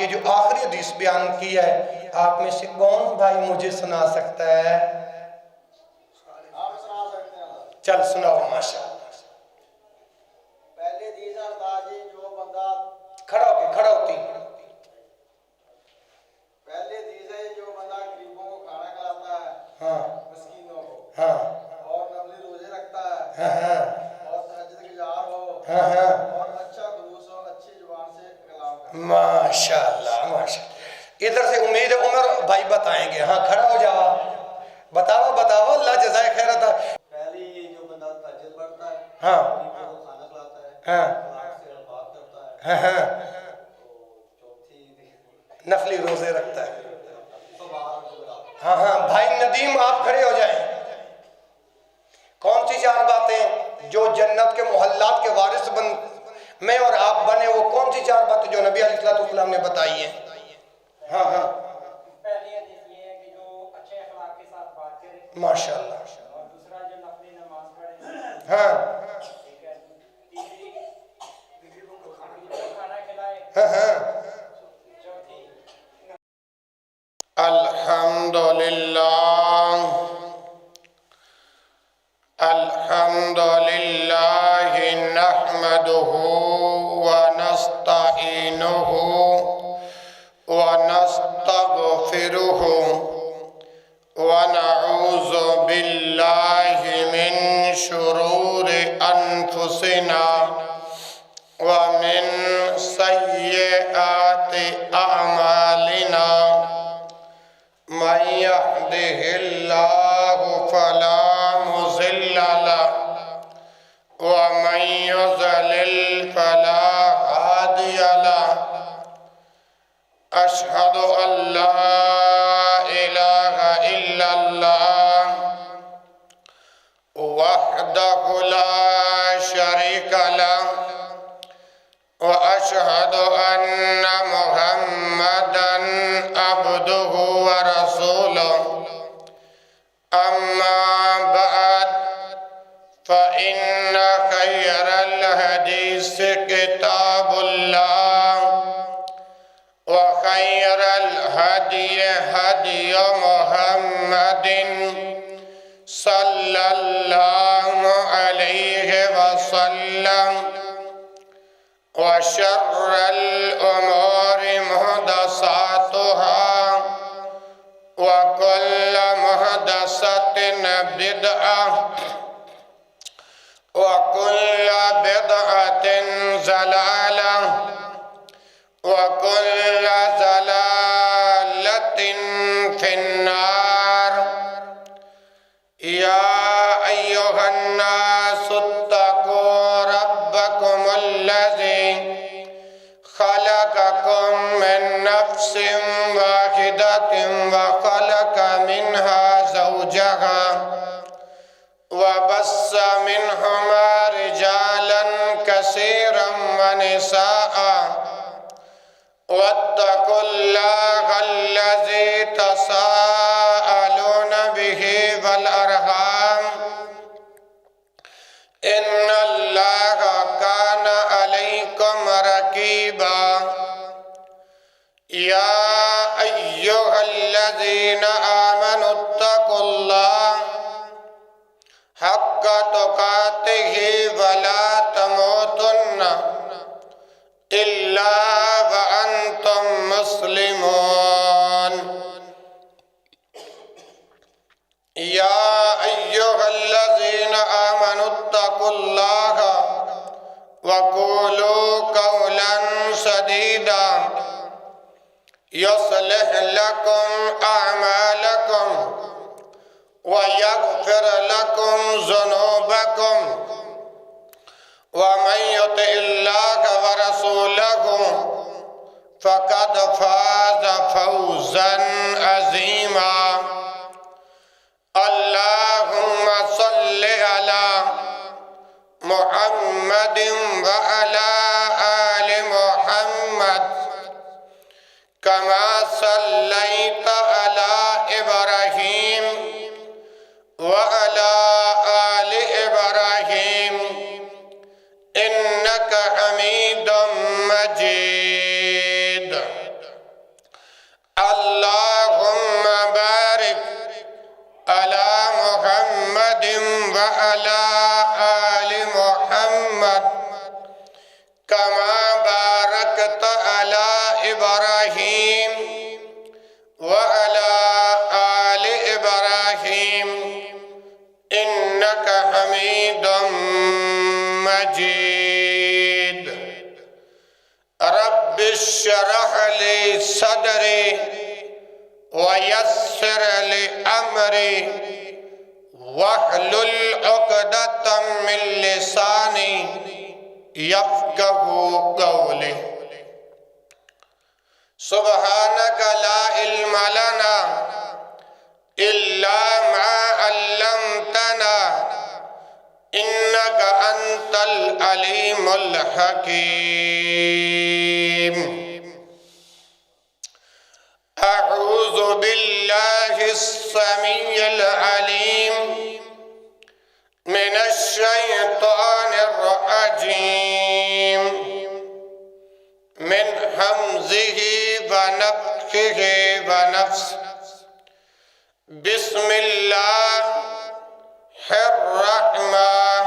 یہ جو آخری حدیث بیان کی ہے آپ میں سے کون بھائی مجھے سنا سکتا ہے؟ چل سناؤ ماشاءاللہ۔ پہلی حدیث ہے جو بندہ کھڑا ہوتی پہلی حدیث ہے جو بندہ غریبوں کو کھانا کھلاتا ہے، ہاں مسکینوں کو، ہاں اور نفلی روزے رکھتا ہے، ہاں ہاں اور تہجد گزار ہو، ہاں ہاں اور اچھا خلوص ہو، اچھی زبان سے کلام کرتا ہے۔ ماشاءاللہ ماشاءاللہ۔ ادھر سے امید ہے عمر بھائی بتائیں گے، ہاں کھڑا ہو جاؤ، بتاؤ اللہ جزائے خیر عطا۔ پہلی جو بندہ تہجد پڑھتا ہے، ہاں غریبوں کو کھانا کھلاتا ہے، ہاں اخلاق سے بات کرتا ہے، ہاں ہاں تو چوتھی نفلی روزے رکھتا ہے۔ صبح ہاں ہاں بھائی ندیم آپ کھڑے ہو جائیں۔ کون سی چار باتیں جو جنت کے محلات کے وارث میں اور آپ بنے، وہ کون سی چار باتیں جو نبی علیہ السلام نے بتائی ہیں؟ ہاں ہاں پہلی حدیث یہ ہے کہ جو اچھے اخلاق کے ساتھ بات کرے، ماشاءاللہ۔ اور دوسرا جو نفلی نماز پڑھے، ہاں ٹھیک ہے، تیسری غریبوں کو کھانا کھلائے، ہاں ہاں چوتھی الحمدللہ الحمدللہ نحمدہ ونستعینہ ونستغفرہ ونعوذ باللہ من شرور انفسنا ومن سیئات اعمالنا من يهده الله فلا مضل له ومن يضلل فلا هادي له أشهد أن لا إله إلا الله وحده لا شريك له وأشهد أن محمدًا عبده ورسوله أما بعد فإن خير الحديث كتاب الله وخير الهدي هدي محمد صلى الله عليه وسلم وشر الأمور محدثاتها وكل محدثة بدعة وكل بدعة ضلالة وكل ضلالة في النار يا أيها الناس اتقوا ربكم الذي خلقكم من نفس واحدة وخلق منها زوجها وبث منهما رجالا كثيرا ونساء واتقوا الله الذي تساءلون به والأرحام إن الله كان عليكم رقيبا يا أيها الذين آمنوا اتقوا الله حق تقاته ولا تموتن إلا وأنتم مسلمون يا أيها الذين آمنوا اتقوا الله وقولوا قولا سديدا يصلح لكم أعمالكم ويغفر لكم ذنوبكم ومن يطع الله ورسوله فقد فاز فوزا عظيما اللهم صل على محمد وعلى آل محمد كما صليت على إبراهيم وعلى آل إبراهيم إنك حميد مجيد اللهم بارك على محمد وعلى آل محمد كما باركت على إبراهيم وعلى آل إبراهيم إنك حميد مجيد رب اشرح لي صدري ويسر لي أمري واحلل عقدة من لساني يفقه قولي سبحانك لا علم لنا إلا ما علمتنا إنك أنت العليم الحكيم أعوذ بالله السميع العليم من الشيطان الرجيم من همزه ونفخه ونفسه بسم الله الرحمن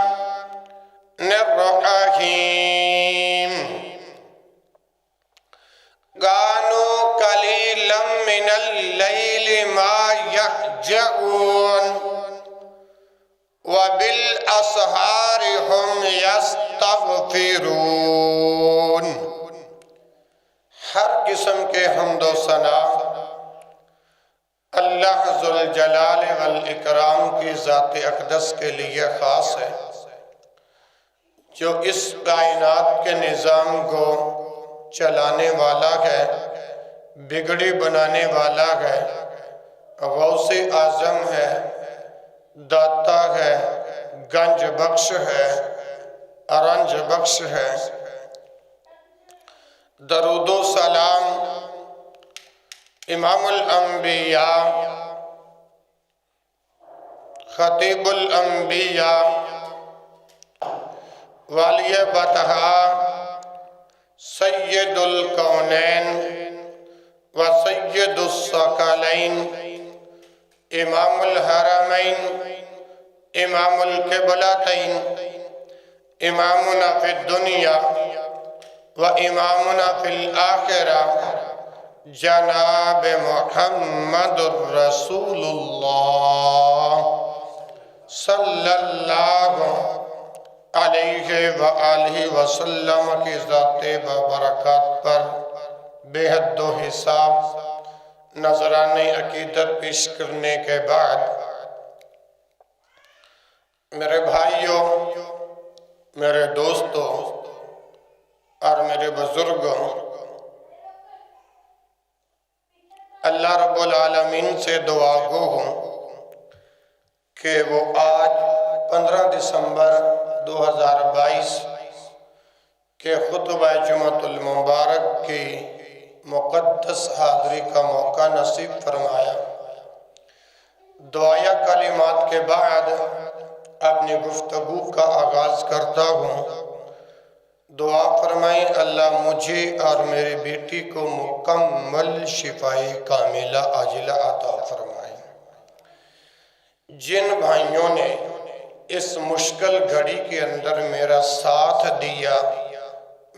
الرحيم كانوا قليلا من الليل ما يهجعون وبالأسحار هم يستغفرون. ہر قسم کے حمد و ثنا اللہ ذوالجلال والاکرام کی ذات اقدس کے لیے خاص ہے، جو اس کائنات کے نظام کو چلانے والا ہے، بگڑی بنانے والا ہے، غوث اعظم ہے، داتا ہے، گنج بخش ہے، ارنج بخش ہے. درود و سلام امام الانبیاء، خطیب الانبیاء، والی بطحا، سید الکونین و سید الثقلین، امام الحرمین، امام القبلتین، امامنا فی الدنیا و امامنا فی الآخرہ، جناب محمد الرسول اللہ صلی اللہ علیہ وآلہ وسلم کی ذات بابرکات پر بے حد و حساب نظران عقیدت پیش کرنے کے بعد، میرے بھائیوں، میرے دوستوں اور میرے بزرگوں، اللہ رب العالمین سے دعا گو ہوں کہ وہ آج 15 دسمبر 2022 کے خطبہ جمعۃ المبارک کی مقدس حاضری کا موقع نصیب فرمایا. دعائیہ کلمات کے بعد اپنی گفتگو کا آغاز کرتا ہوں. دعا فرمائیں اللہ مجھے اور میری بیٹی کو مکمل شفائے کاملہ عاجلہ عطا فرمائیں. جن بھائیوں نے اس مشکل گھڑی کے اندر میرا ساتھ دیا،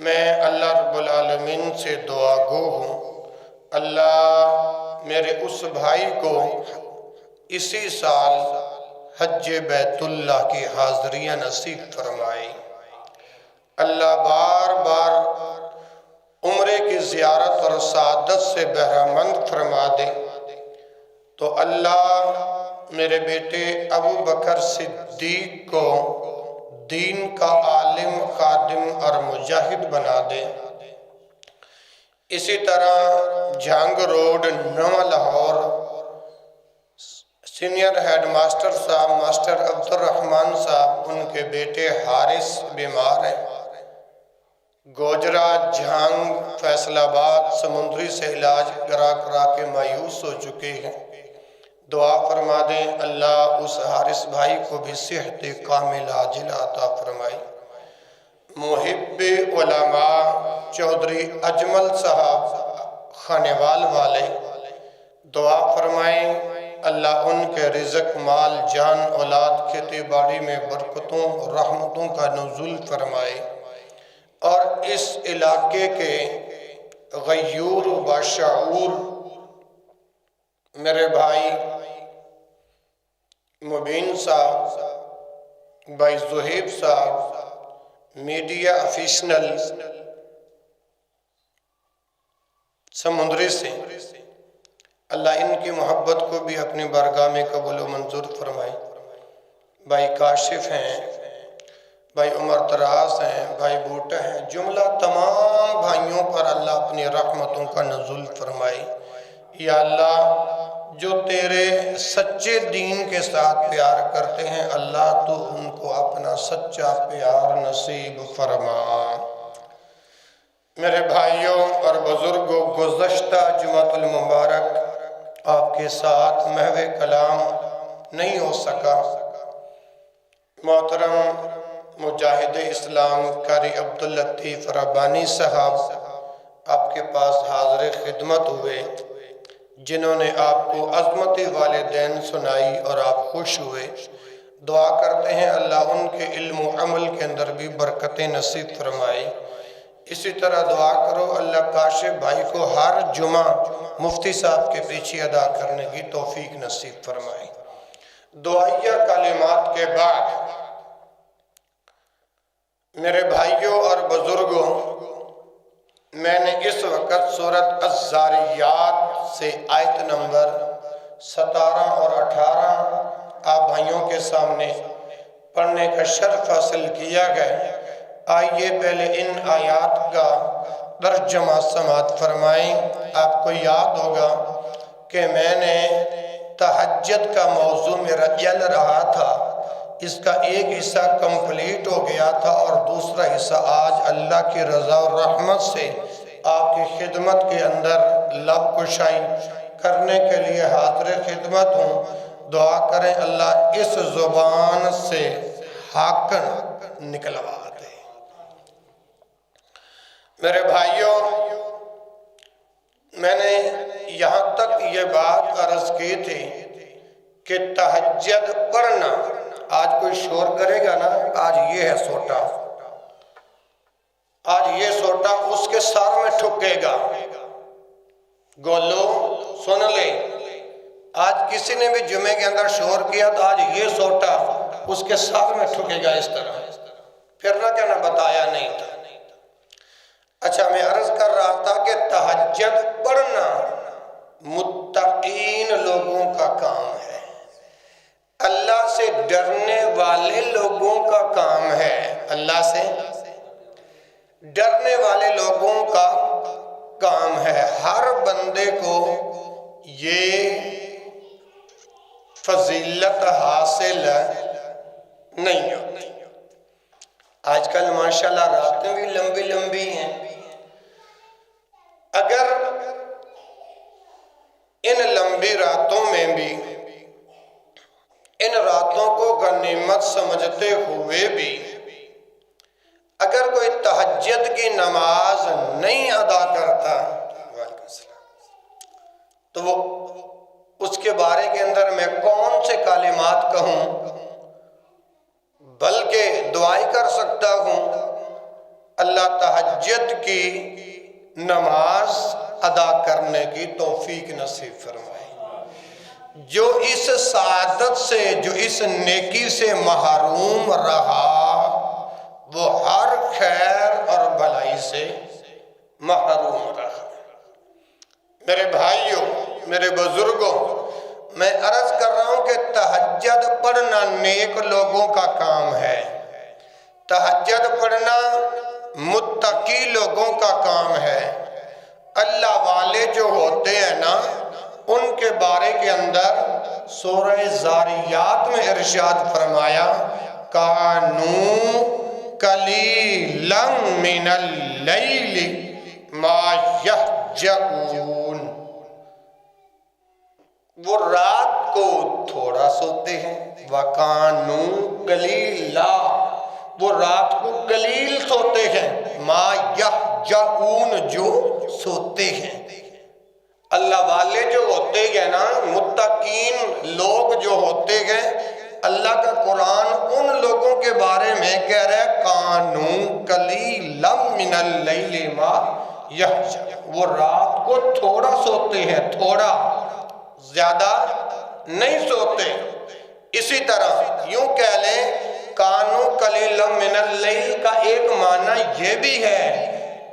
میں اللہ رب العالمین سے دعا گو ہوں اللہ میرے اس بھائی کو اسی سال حج بیت اللہ کی حاضریاں نصیب فرمائے. اللہ بار بار عمرے کی زیارت اور سعادت سے بہرمند فرما دے. تو اللہ میرے بیٹے ابو بکر صدیق کو دین کا عالم، خادم اور مجاہد بنا دے. اسی طرح جھانگ روڈ، نواں لاہور، سینئر ہیڈ ماسٹر صاحب ماسٹر عبد الرحمن صاحب، ان کے بیٹے حارث بیمار ہیں. گوجرا، جھانگ، فیصل آباد سمندری سے علاج کرا کے مایوس ہو چکے ہیں. دعا فرما دیں اللہ اس حارث بھائی کو بھی صحت کامل عاجل عطا فرمائے. محب علماء چودھری اجمل صاحب خانیوال والے، دعا فرمائیں اللہ ان کے رزق، مال، جان، اولاد، کھیتی باڑی میں برکتوں اور رحمتوں کا نزول فرمائے، اور اس علاقے کے غیور و باشعور میرے بھائی مبین صاحب، بھائی زہیب صاحب، میڈیا افیشنل سمندری سے، اللہ ان کی محبت کو بھی اپنی بارگاہ میں قبول و منظور فرمائے۔ بھائی کاشف ہیں، بھائی عمر دراز ہیں، بھائی بوٹا ہیں، جملہ تمام بھائیوں پر اللہ اپنی رحمتوں کا نزول فرمائے۔ یا اللہ جو تیرے سچے دین کے ساتھ پیار کرتے ہیں، اللہ تو ان کو اپنا سچا پیار نصیب فرما۔ میرے بھائیوں اور بزرگوں، گزشتہ جمعۃ المبارک آپ کے ساتھ محو کلام نہیں ہو سکا۔ محترم مجاہد اسلام قاری عبداللطیف ربانی صاحب آپ کے پاس حاضر خدمت ہوئے، جنہوں نے آپ کو عظمت والدین سنائی اور آپ خوش ہوئے۔ دعا کرتے ہیں اللہ ان کے علم و عمل کے اندر بھی برکتیں نصیب فرمائے۔ اسی طرح دعا کرو اللہ کاشف بھائی کو ہر جمعہ مفتی صاحب کے پیچھے ادا کرنے کی توفیق نصیب فرمائے۔ دعائیہ کلمات کے بعد میرے بھائیوں اور بزرگوں، میں نے اس وقت سورۃ الذاریات سے آیت نمبر 17 اور 18 آپ بھائیوں کے سامنے پڑھنے کا شرف حاصل کیا گیا۔ آئیے پہلے ان آیات کا ترجمہ سماعت فرمائیں۔ آپ کو یاد ہوگا کہ میں نے تہجد کا موضوع میرا چل رہا تھا، اس کا ایک حصہ کمپلیٹ ہو گیا تھا اور دوسرا حصہ آج اللہ کی رضا اور رحمت سے آپ کی خدمت کے اندر لب کشائی کرنے کے لیے حاضر خدمت ہوں۔ دعا کریں اللہ اس زبان سے حاکن نکلوا دے۔ میرے بھائیوں، میں نے یہاں تک یہ بات عرض کی تھی کہ تہجد پڑھنا، آج کوئی شور کرے گا نا، آج یہ ہے سوٹا، آج یہ سوٹا اس کے سر میں ٹھکے گا۔ گولو سن لے، آج کسی نے بھی جمعے کے اندر شور کیا تو آج یہ سوٹا اس کے سر میں ٹھکے گا اس طرح۔ پھر نہ کہنا بتایا نہیں تھا۔ اچھا، میں عرض کر رہا تھا کہ تہجد پڑھنا متقین لوگوں کا کام ہے، اللہ سے ڈرنے والے لوگوں کا کام ہے، اللہ سے ڈرنے والے لوگوں کا کام ہے۔ ہر بندے کو یہ فضیلت حاصل نہیں ہوتی۔ آج کل ماشاءاللہ راتیں بھی لمبی لمبی ہیں، اگر ان لمبی راتوں میں بھی، ان راتوں کو غنیمت سمجھتے ہوئے بھی اگر کوئی تہجد کی نماز نہیں ادا کرتا تو وہ اس کے بارے کے اندر میں کون سے کلمات کہوں، بلکہ دعائیں کر سکتا ہوں اللہ تہجد کی نماز ادا کرنے کی توفیق نصیب فرمائے۔ جو اس سعادت سے، جو اس نیکی سے محروم رہا، وہ ہر خیر اور بھلائی سے محروم رہا۔ میرے بھائیوں، میرے بزرگوں، میں عرض کر رہا ہوں کہ تہجد پڑھنا نیک لوگوں کا کام ہے، تہجد پڑھنا متقی لوگوں کا کام ہے۔ اللہ والے جو ہوتے ہیں نا، ان کے بارے کے اندر سورہ ذاریات میں ارشاد فرمایا کانوا قلیلا من اللیل ما یہجعون، وہ رات کو تھوڑا سوتے ہیں، وَقَانُوا قَلِيلًا، وہ رات کو قلیل سوتے ہیں، ما یہجعون، جو سوتے ہیں۔ اللہ والے جو ہوتے ہوتے ہیں نا، متقین لوگ جو ہوتے ہیں، اللہ کا قرآن ان لوگوں کے بارے میں کہہ رہا ہے کانوا قلیلا من اللیل ما یہجعون، وہ رات کو تھوڑا سوتے ہیں، تھوڑا، زیادہ نہیں سوتے۔ اسی طرح یوں کہہ لیں کانوا قلیلا من اللیل کا ایک معنی یہ بھی ہے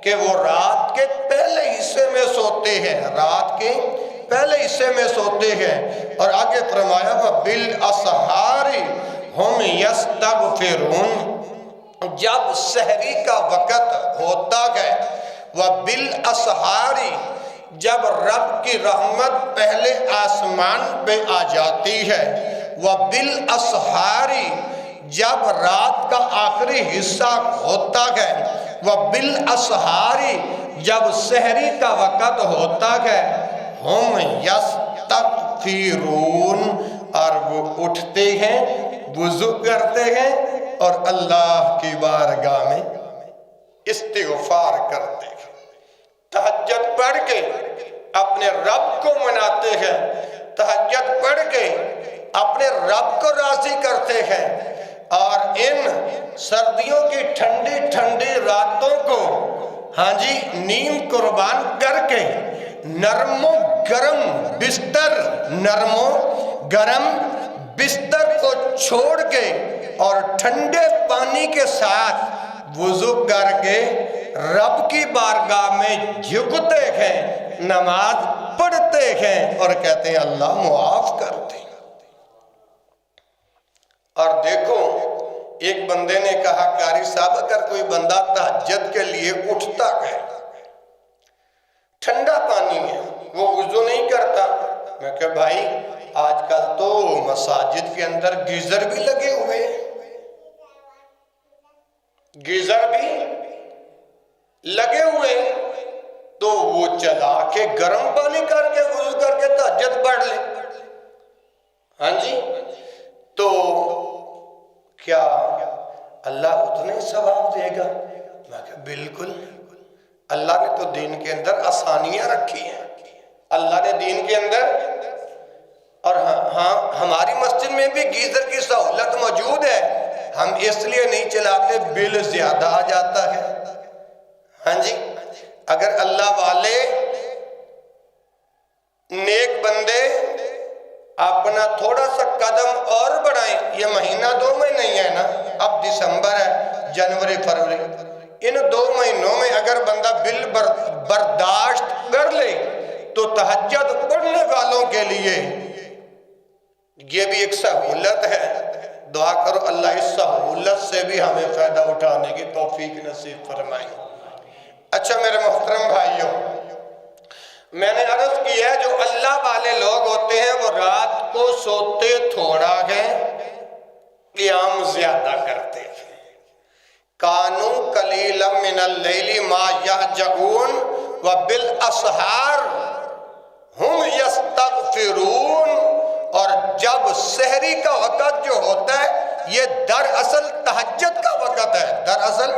کہ وہ رات کے پہلے حصے میں سوتے ہیں، رات کے پہلے حصے میں سوتے ہیں۔ اور آگے فرمایا وَبِالْأَسْحَارِ هُمْ يَسْتَغْفِرُونَ، جب سحری کا وقت ہوتا ہے، وَبِالْأَسْحَارِ، جب رب کی رحمت پہلے آسمان پہ آ جاتی ہے، وَبِالْأَسْحَارِ، جب رات کا آخری حصہ ہوتا ہے، وَبِالْأَسْحَارِ، جب سحری کا وقت ہوتا ہے، ہم یستغفرون، اور وہ اٹھتے ہیں، وضو کرتے ہیں اور اللہ کی بارگاہ میں استغفار کرتے ہیں، تہجد پڑھ کے اپنے رب کو مناتے ہیں، تہجد پڑھ کے اپنے رب کو راضی کرتے ہیں، اور ان سردیوں کی ٹھنڈی ٹھنڈی راتوں کو ہاں جی نیند قربان کر کے نرم و گرم بستر، نرم و گرم بستر کو چھوڑ کے اور ٹھنڈے پانی کے ساتھ وضو کر کے رب کی بارگاہ میں جھکتے ہیں، نماز پڑھتے ہیں اور کہتے ہیں اللہ معاف کر دے۔ اور دیکھو ایک بندے نے کہا قاری صاحب اگر کوئی بندہ تہجد کے لیے اٹھتا ہے، ٹھنڈا پانی ہے، وہ وضو نہیں کرتا، میں کہا بھائی آج کل تو مساجد کے اندر گیزر بھی لگے ہوئے ہیں، گیزر بھی لگے ہوئے ہیں، تو وہ چلا کے گرم پانی کر کے وضو کر کے تہجد پڑھ لے۔ ہاں جی، تو کیا اللہ اتنے ثواب دے گا؟ میں کہا بالکل، اللہ نے تو دین کے اندر آسانیاں رکھی ہیں، اللہ نے دین کے اندر، اور ہاں ہماری مسجد میں بھی گیزر کی سہولت موجود ہے، ہم اس لیے نہیں چلاتے بل زیادہ آ جاتا ہے۔ ہاں جی، اگر اللہ والے نیک بندے اپنا تھوڑا سا قدم اور بڑھائیں، یہ مہینہ 2 مہینے ہی ہے نا، اب دسمبر ہے، جنوری فروری، ان 2 مہینوں میں اگر بندہ بل برداشت کر لے تو تہجد پڑھنے والوں کے لیے یہ بھی ایک سہولت ہے۔ دعا کرو اللہ اس سہولت سے بھی ہمیں فائدہ اٹھانے کی توفیق نصیب فرمائے۔ اچھا میرے محترم بھائیوں، میں نے عرض کی ہے جو اللہ والے لوگ ہوتے ہیں وہ رات کو سوتے تھوڑا ہے، قیام زیادہ کرتے ہیں۔ کانوا قلیلا من اللیل ما یہجعون وبالاسحار ہم یستغفرون، اور جب سحری کا وقت جو ہوتا ہے یہ دراصل تہجد کا وقت ہے، دراصل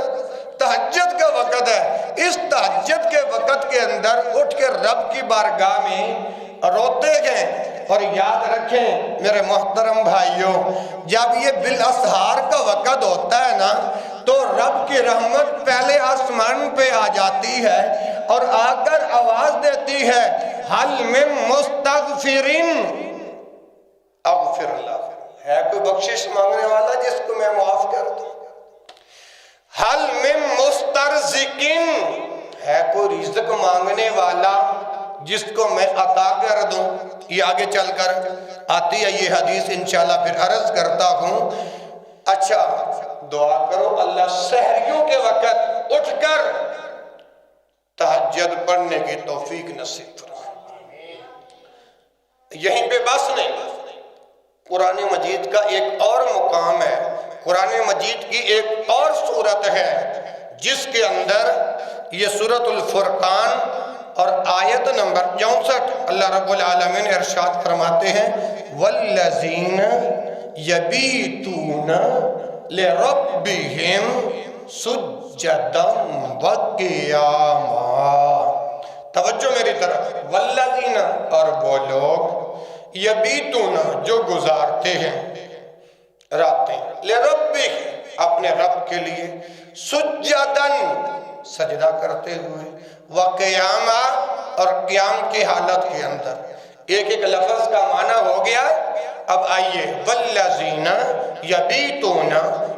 تہجد کا وقت ہے۔ اس تہجد کے وقت کے اندر اٹھ کے رب کی بارگاہ میں روتے ہیں۔ اور یاد رکھیں میرے محترم بھائیوں، جب یہ بالاسحار کا وقت ہوتا ہے نا تو رب کی رحمت پہلے آسمان پہ آ جاتی ہے اور آ کر آواز دیتی ہے حل من مستغفرین اغفر اللہ، ہے کوئی بخشش مانگنے والا جس کو میں معاف کر دوں؟ حل من مسترزقین، ہے کوئی رزق مانگنے والا جس کو میں عطا کر دوں؟ یہ آگے چل کر آتی ہے یہ حدیث، انشاءاللہ پھر عرض کرتا ہوں۔ اچھا دعا کرو اللہ سحریوں کے وقت اٹھ کر تہجد پڑھنے کی توفیق نصیب فرمائے۔ یہیں پہ بس نہیں، قرآن مجید کا ایک اور مقام ہے، قرآن مجید کی ایک اور سورت ہے جس کے اندر یہ سورۃ الفرقان اور آیت نمبر 64 اللہ رب العالمین ارشاد فرماتے ہیں والذین یبیتون لربہم سجدا وقیاما، توجہ میری طرف، والذین، اور وہ لوگ یبیتون، جو گزارتے ہیں راتیں، لربہم، اپنے رب کے لیے، سجدن، سجدہ کرتے ہوئے، وقیاما، اور قیام کی حالت کے اندر۔ ایک ایک لفظ کا معنی ہو گیا۔ اب آئیے، والذین یبیتون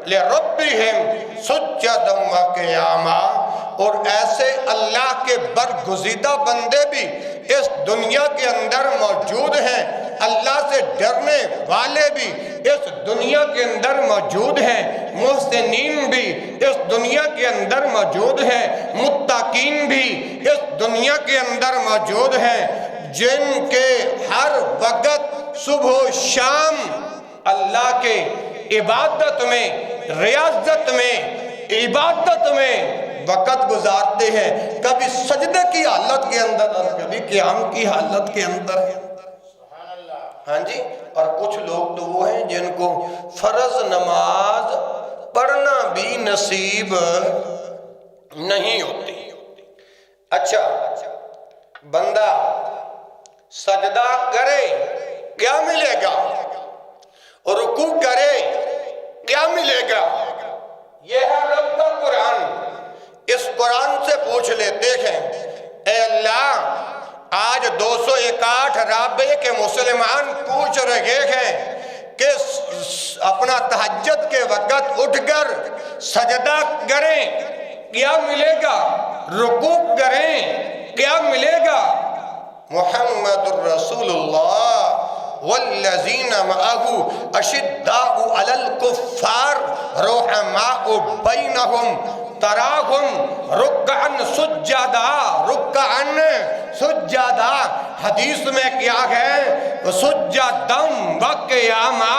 لربہم سجدا وقیاما، اور ایسے اللہ کے برگزیدہ بندے بھی اس دنیا کے اندر موجود ہیں، اللہ سے ڈرنے والے بھی اس دنیا کے اندر موجود ہیں، محسنین بھی اس دنیا کے اندر موجود ہیں، متقین بھی اس دنیا کے اندر موجود ہیں، جن کے ہر وقت صبح و شام اللہ کے عبادت میں، ریاضت میں، عبادت میں وقت گزارتے ہیں، کبھی سجدے کی حالت کے اندر اور کبھی قیام کی حالت کے اندر۔ ہاں جی، اور کچھ لوگ تو وہ ہیں جن کو فرض نماز پڑھنا بھی نصیب نہیں ہوتی۔ اچھا، بندہ سجدہ کرے کیا ملے گا، اور رکوع کرے کیا ملے گا؟ یہ ہے رب کا قرآن۔ اس قرآن سے پوچھ لیتے ہیں، اے اللہ، آج 261 رابعے کے مسلمان پوچھ رہے ہیں کہ اپنا تہجد کے وقت اٹھ کر سجدہ کریں کیا ملے گا، رکوع کریں کیا ملے گا؟ محمد الرسول اللہ والذین معہ اشداء علی الکفار رحماء بینہم تراہم رکعن سجدہ، رکعن سجدہ، حدیث میں کیا ہے؟ سجدم و قیاما،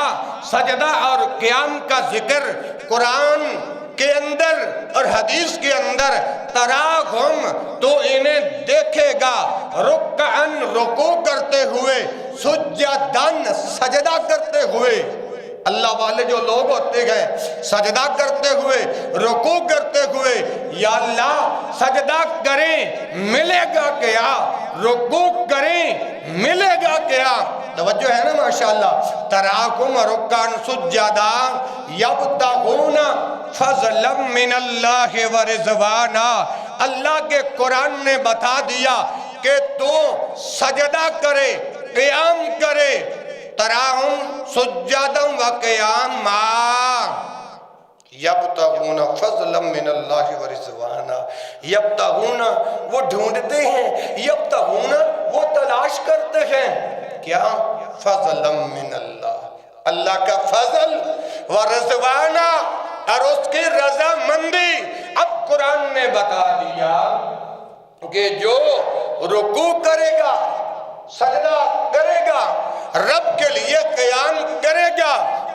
سجدہ اور قیام کا ذکر قرآن کے اندر اور حدیث کے اندر، تراہم تو انہیں دیکھے گا، رکعن رکوع کرتے ہوئے، سجدن سجدہ کرتے ہوئے۔ اللہ والے جو لوگ ہوتے ہیں سجدہ کرتے ہوئے، رکوع کرتے ہوئے، یا اللہ سجدہ کریں ملے گا کیا، رکوع کریں ملے گا کیا؟ توجہ ہے نا ماشاءاللہ۔ تراکم رکعن سجدہ یبتغون فضلا من اللہ ورضوانا، اللہ کے قرآن نے بتا دیا کہ تو سجدہ کرے، قیام کرے، تراہم سجدا و قیاما یبتغون فضلا من اللہ ورضوانا، یبتغون وہ ڈھونڈتے ہیں، یبتغون وہ تلاش کرتے ہیں، کیا؟ فضلا من اللہ، اللہ کا فضل، ورضوانا، اور اس کی رضا مندی۔ اب قرآن نے بتا دیا کہ جو رکوع کرے گا، سجدہ کرے گا، رب کے لیے قیام کرے گا،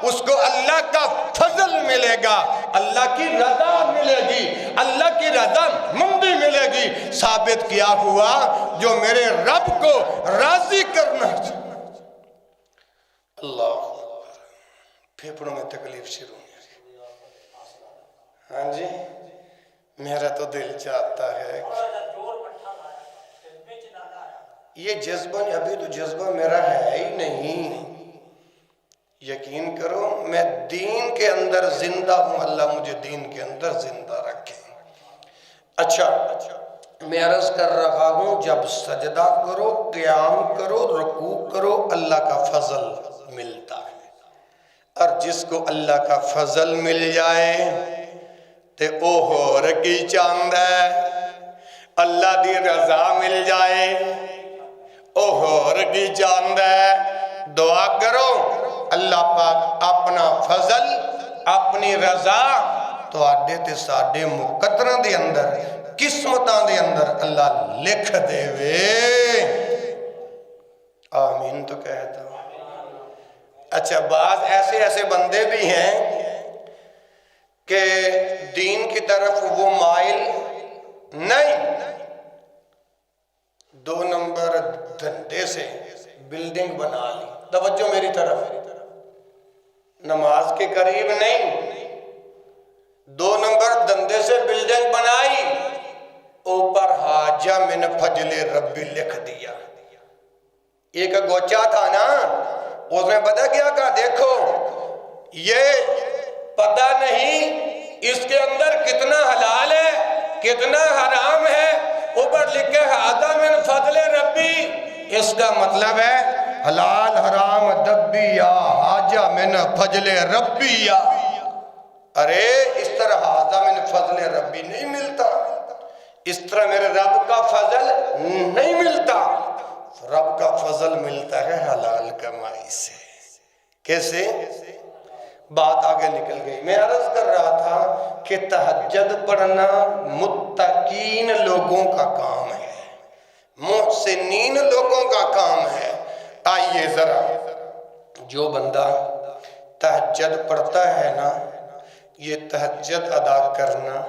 اس کو اللہ کا فضل ملے گا، اللہ کی رضا ملے گی، اللہ کی رضا مندی ملے گی۔ ثابت کیا ہوا جو میرے رب کو راضی کرنا چاہتا۔ اللہ، پھیپھڑوں میں تکلیف شروع ہے۔ ہاں جی، میرا تو دل چاہتا ہے یہ جذبہ، ابھی تو جذبہ میرا ہے ہی نہیں، یقین کرو میں دین کے اندر زندہ ہوں، اللہ مجھے دین کے اندر زندہ رکھے۔ اچھا، میں عرض کر رہا ہوں جب سجدہ کرو، قیام کرو، رکوع کرو، اللہ کا فضل ملتا ہے، اور جس کو اللہ کا فضل مل جائے تے او ہو رکی چاند ہے، اللہ دی رضا مل جائے او ہو رکی چاند ہے۔ دعا کرو اللہ پاک اپنا فضل، اپنی رضا تو آڈے تے ساڈے مقدرہ دے اندر، قسمتاں دے اندر اللہ لکھ دے وے۔ آمین تو کہتا ہوں۔ اچھا، بعض ایسے بندے بھی ہیں کہ دین کی طرف وہ مائل نہیں، 2 نمبر دھندے سے بلڈنگ بنا لی، توجہ میری طرف، نماز کے قریب نہیں، 2 نمبر دھندے سے بلڈنگ بنائی، اوپر حاجہ من فضل ربی لکھ دیا. ایک گوچا تھا نا، اس میں پتہ کیا کہا، دیکھو یہ پتہ نہیں اس کے اندر کتنا حلال ہے کتنا حرام ہے، اوپر لکھے حاجہ من فضل ربی، اس کا مطلب ہے حلال حرام دبیا حاجہ من فضل ربیا. ارے اس طرح حاجہ من فضل ربی نہیں ملتا، اس طرح میرے رب کا فضل نہیں ملتا. رب کا فضل ملتا ہے حلال کمائی سے. کیسے؟ بات آگے نکل گئی. میں عرض کر رہا تھا کہ تہجد پڑھنا متقین لوگوں کا کام ہے، محسنین لوگوں کا کام ہے. آئیے ذرا، جو بندہ تہجد پڑھتا ہے نا، یہ تہجد ادا کرنا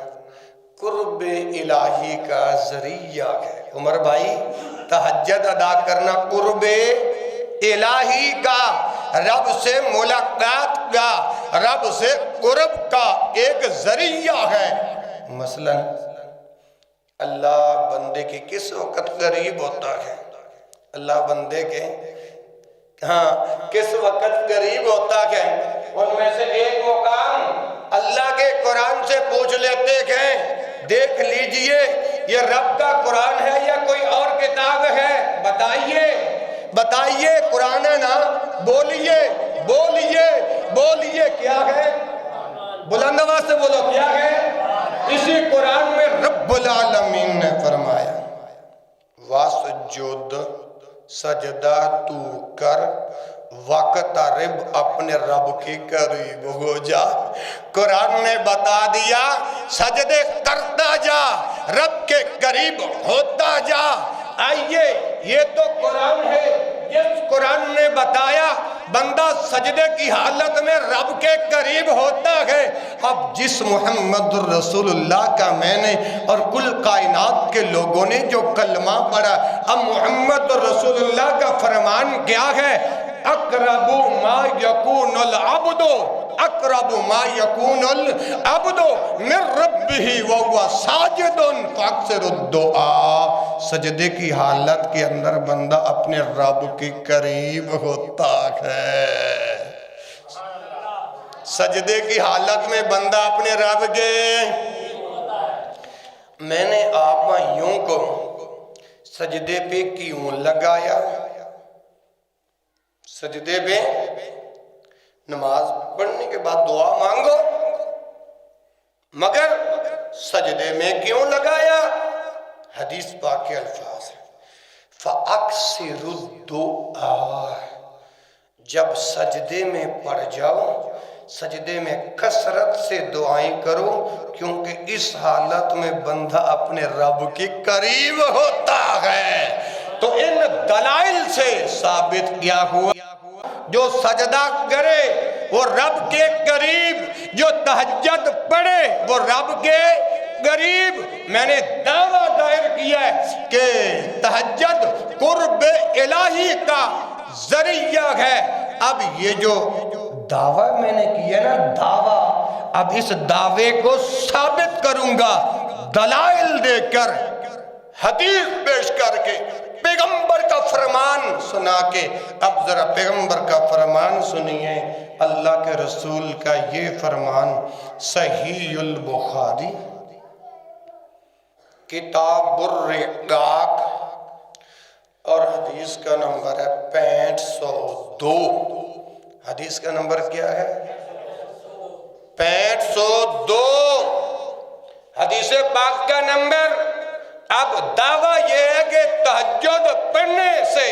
قرب الہی کا ذریعہ ہے. عمر بھائی، تہجد ادا کرنا قرب الہی کا، رب سے ملاقات کا، رب سے قرب کا ایک ذریعہ ہے. مثلا اللہ بندے کی کس وقت قریب ہوتا ہے؟ اللہ بندے کے کس وقت قریب ہوتا ہے؟ ان میں سے ایک مقام اللہ کے قرآن سے پوچھ لیتے ہیں، دیکھ لیجئے یہ رب کا قرآن ہے یا کوئی اور کتاب ہے؟ بتائیے قرآن ہے نا، بولیے کیا ہے؟ بلند آواز سے بولو، کیا ہے؟ اسی قرآن میں رب العالمین نے فرمایا واسجد، سجدہ تو کر، وقترب، اپنے رب کے قریب ہو جا. قرآن نے بتا دیا سجدے کرتا جا، رب کے قریب ہوتا جا. آئیے، یہ تو قرآن ہے، جس قرآن نے بتایا بندہ سجدے کی حالت میں رب کے قریب ہوتا ہے. اب جس محمد رسول اللہ کا میں نے اور کل کائنات کے لوگوں نے جو کلمہ پڑھا، اب محمد رسول اللہ کا فرمان کیا ہے؟ اقرب ما یکون العبد، اقرب ما یکون العبد من ربہ وہو ساجد فاکثر الدعاء. سجدے کی حالت کے اندر بندہ اپنے رب کے قریب ہوتا ہے. سجدے کی حالت میں بندہ اپنے رب کے، میں نے آپ بھائیوں کو سجدے پہ کیوں لگایا؟ سجدے پہ نماز پڑھنے کے بعد دعا مانگو، مگر سجدے میں کیوں لگایا؟ حدیث پاک کے الفاظ ہیں فَأَكْسِرُ الدُّعَا، جب سجدے میں پڑ جاؤ، سجدے میں کثرت سے دعائیں کرو، کیونکہ اس حالت میں بندہ اپنے رب کے قریب ہوتا ہے. تو ان دلائل سے ثابت کیا ہوا جو سجدہ کرے وہ رب کے قریب، جو تہجد پڑھے وہ رب کے قریب. میں نے دعویٰ دائر کیا ہے کہ تہجد قرب الہی کا ذریعہ ہے. اب یہ جو دعویٰ میں نے کیا نا، دعویٰ، اب اس دعوے کو ثابت کروں گا دلائل دے کر، حدیث پیش کر کے، پیغمبر کا فرمان سنا کے. اب ذرا پیغمبر کا فرمان سنیے. اللہ کے رسول کا یہ فرمان صحیح البخاری کتاب الرقاق اور حدیث کا نمبر ہے 6502. حدیث کا نمبر کیا ہے؟ 6502 حدیث پاک کا نمبر. اب دعویٰ یہ ہے کہ تہجد پڑھنے سے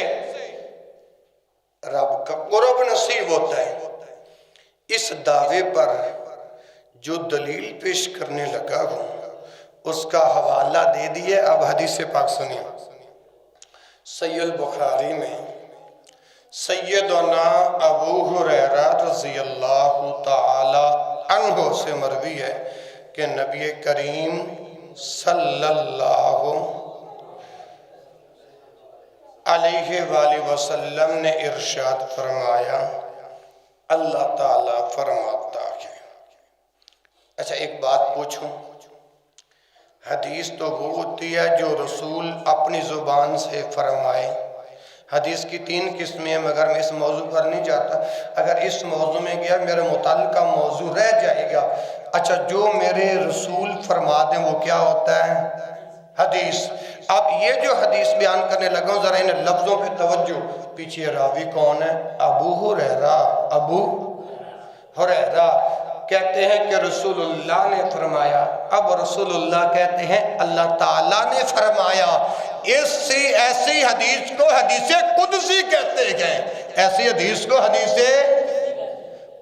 رب کا قرب نصیب ہوتا ہے. اس دعوے پر جو دلیل پیش کرنے لگا ہوں اس کا حوالہ دے دیے. اب حدیث پاک سنیے. صحیح البخاری میں سیدنا ابو ہریرہ رضی اللہ تعالی عنہ سے مروی ہے کہ نبی کریم صلی اللہ علیہ وآلہ وسلم نے ارشاد فرمایا، اللہ تعالیٰ فرماتا ہے. اچھا ایک بات پوچھوں، حدیث تو وہ ہوتی ہے جو رسول اپنی زبان سے فرمائے۔ حدیث کی 3 قسمیں ہیں، مگر میں اس موضوع پر نہیں جاتا، اگر اس موضوع میں گیا میرے متعلقہ موضوع رہ جائے گا۔ اچھا، جو میرے رسول فرما دیں وہ کیا ہوتا ہے؟ حدیث۔ اب یہ جو حدیث بیان کرنے لگا ہوں ذرا ان لفظوں پہ توجہ۔ پیچھے راوی کون ہے؟ ابو ہریرہ۔ ابو ہریرہ کہتے ہیں کہ رسول اللہ نے فرمایا۔ اب رسول اللہ کہتے ہیں اللہ تعالیٰ نے فرمایا۔ ایسی حدیث کو حدیث قدسی کہتے ہیں۔ ایسی حدیث کو حدیث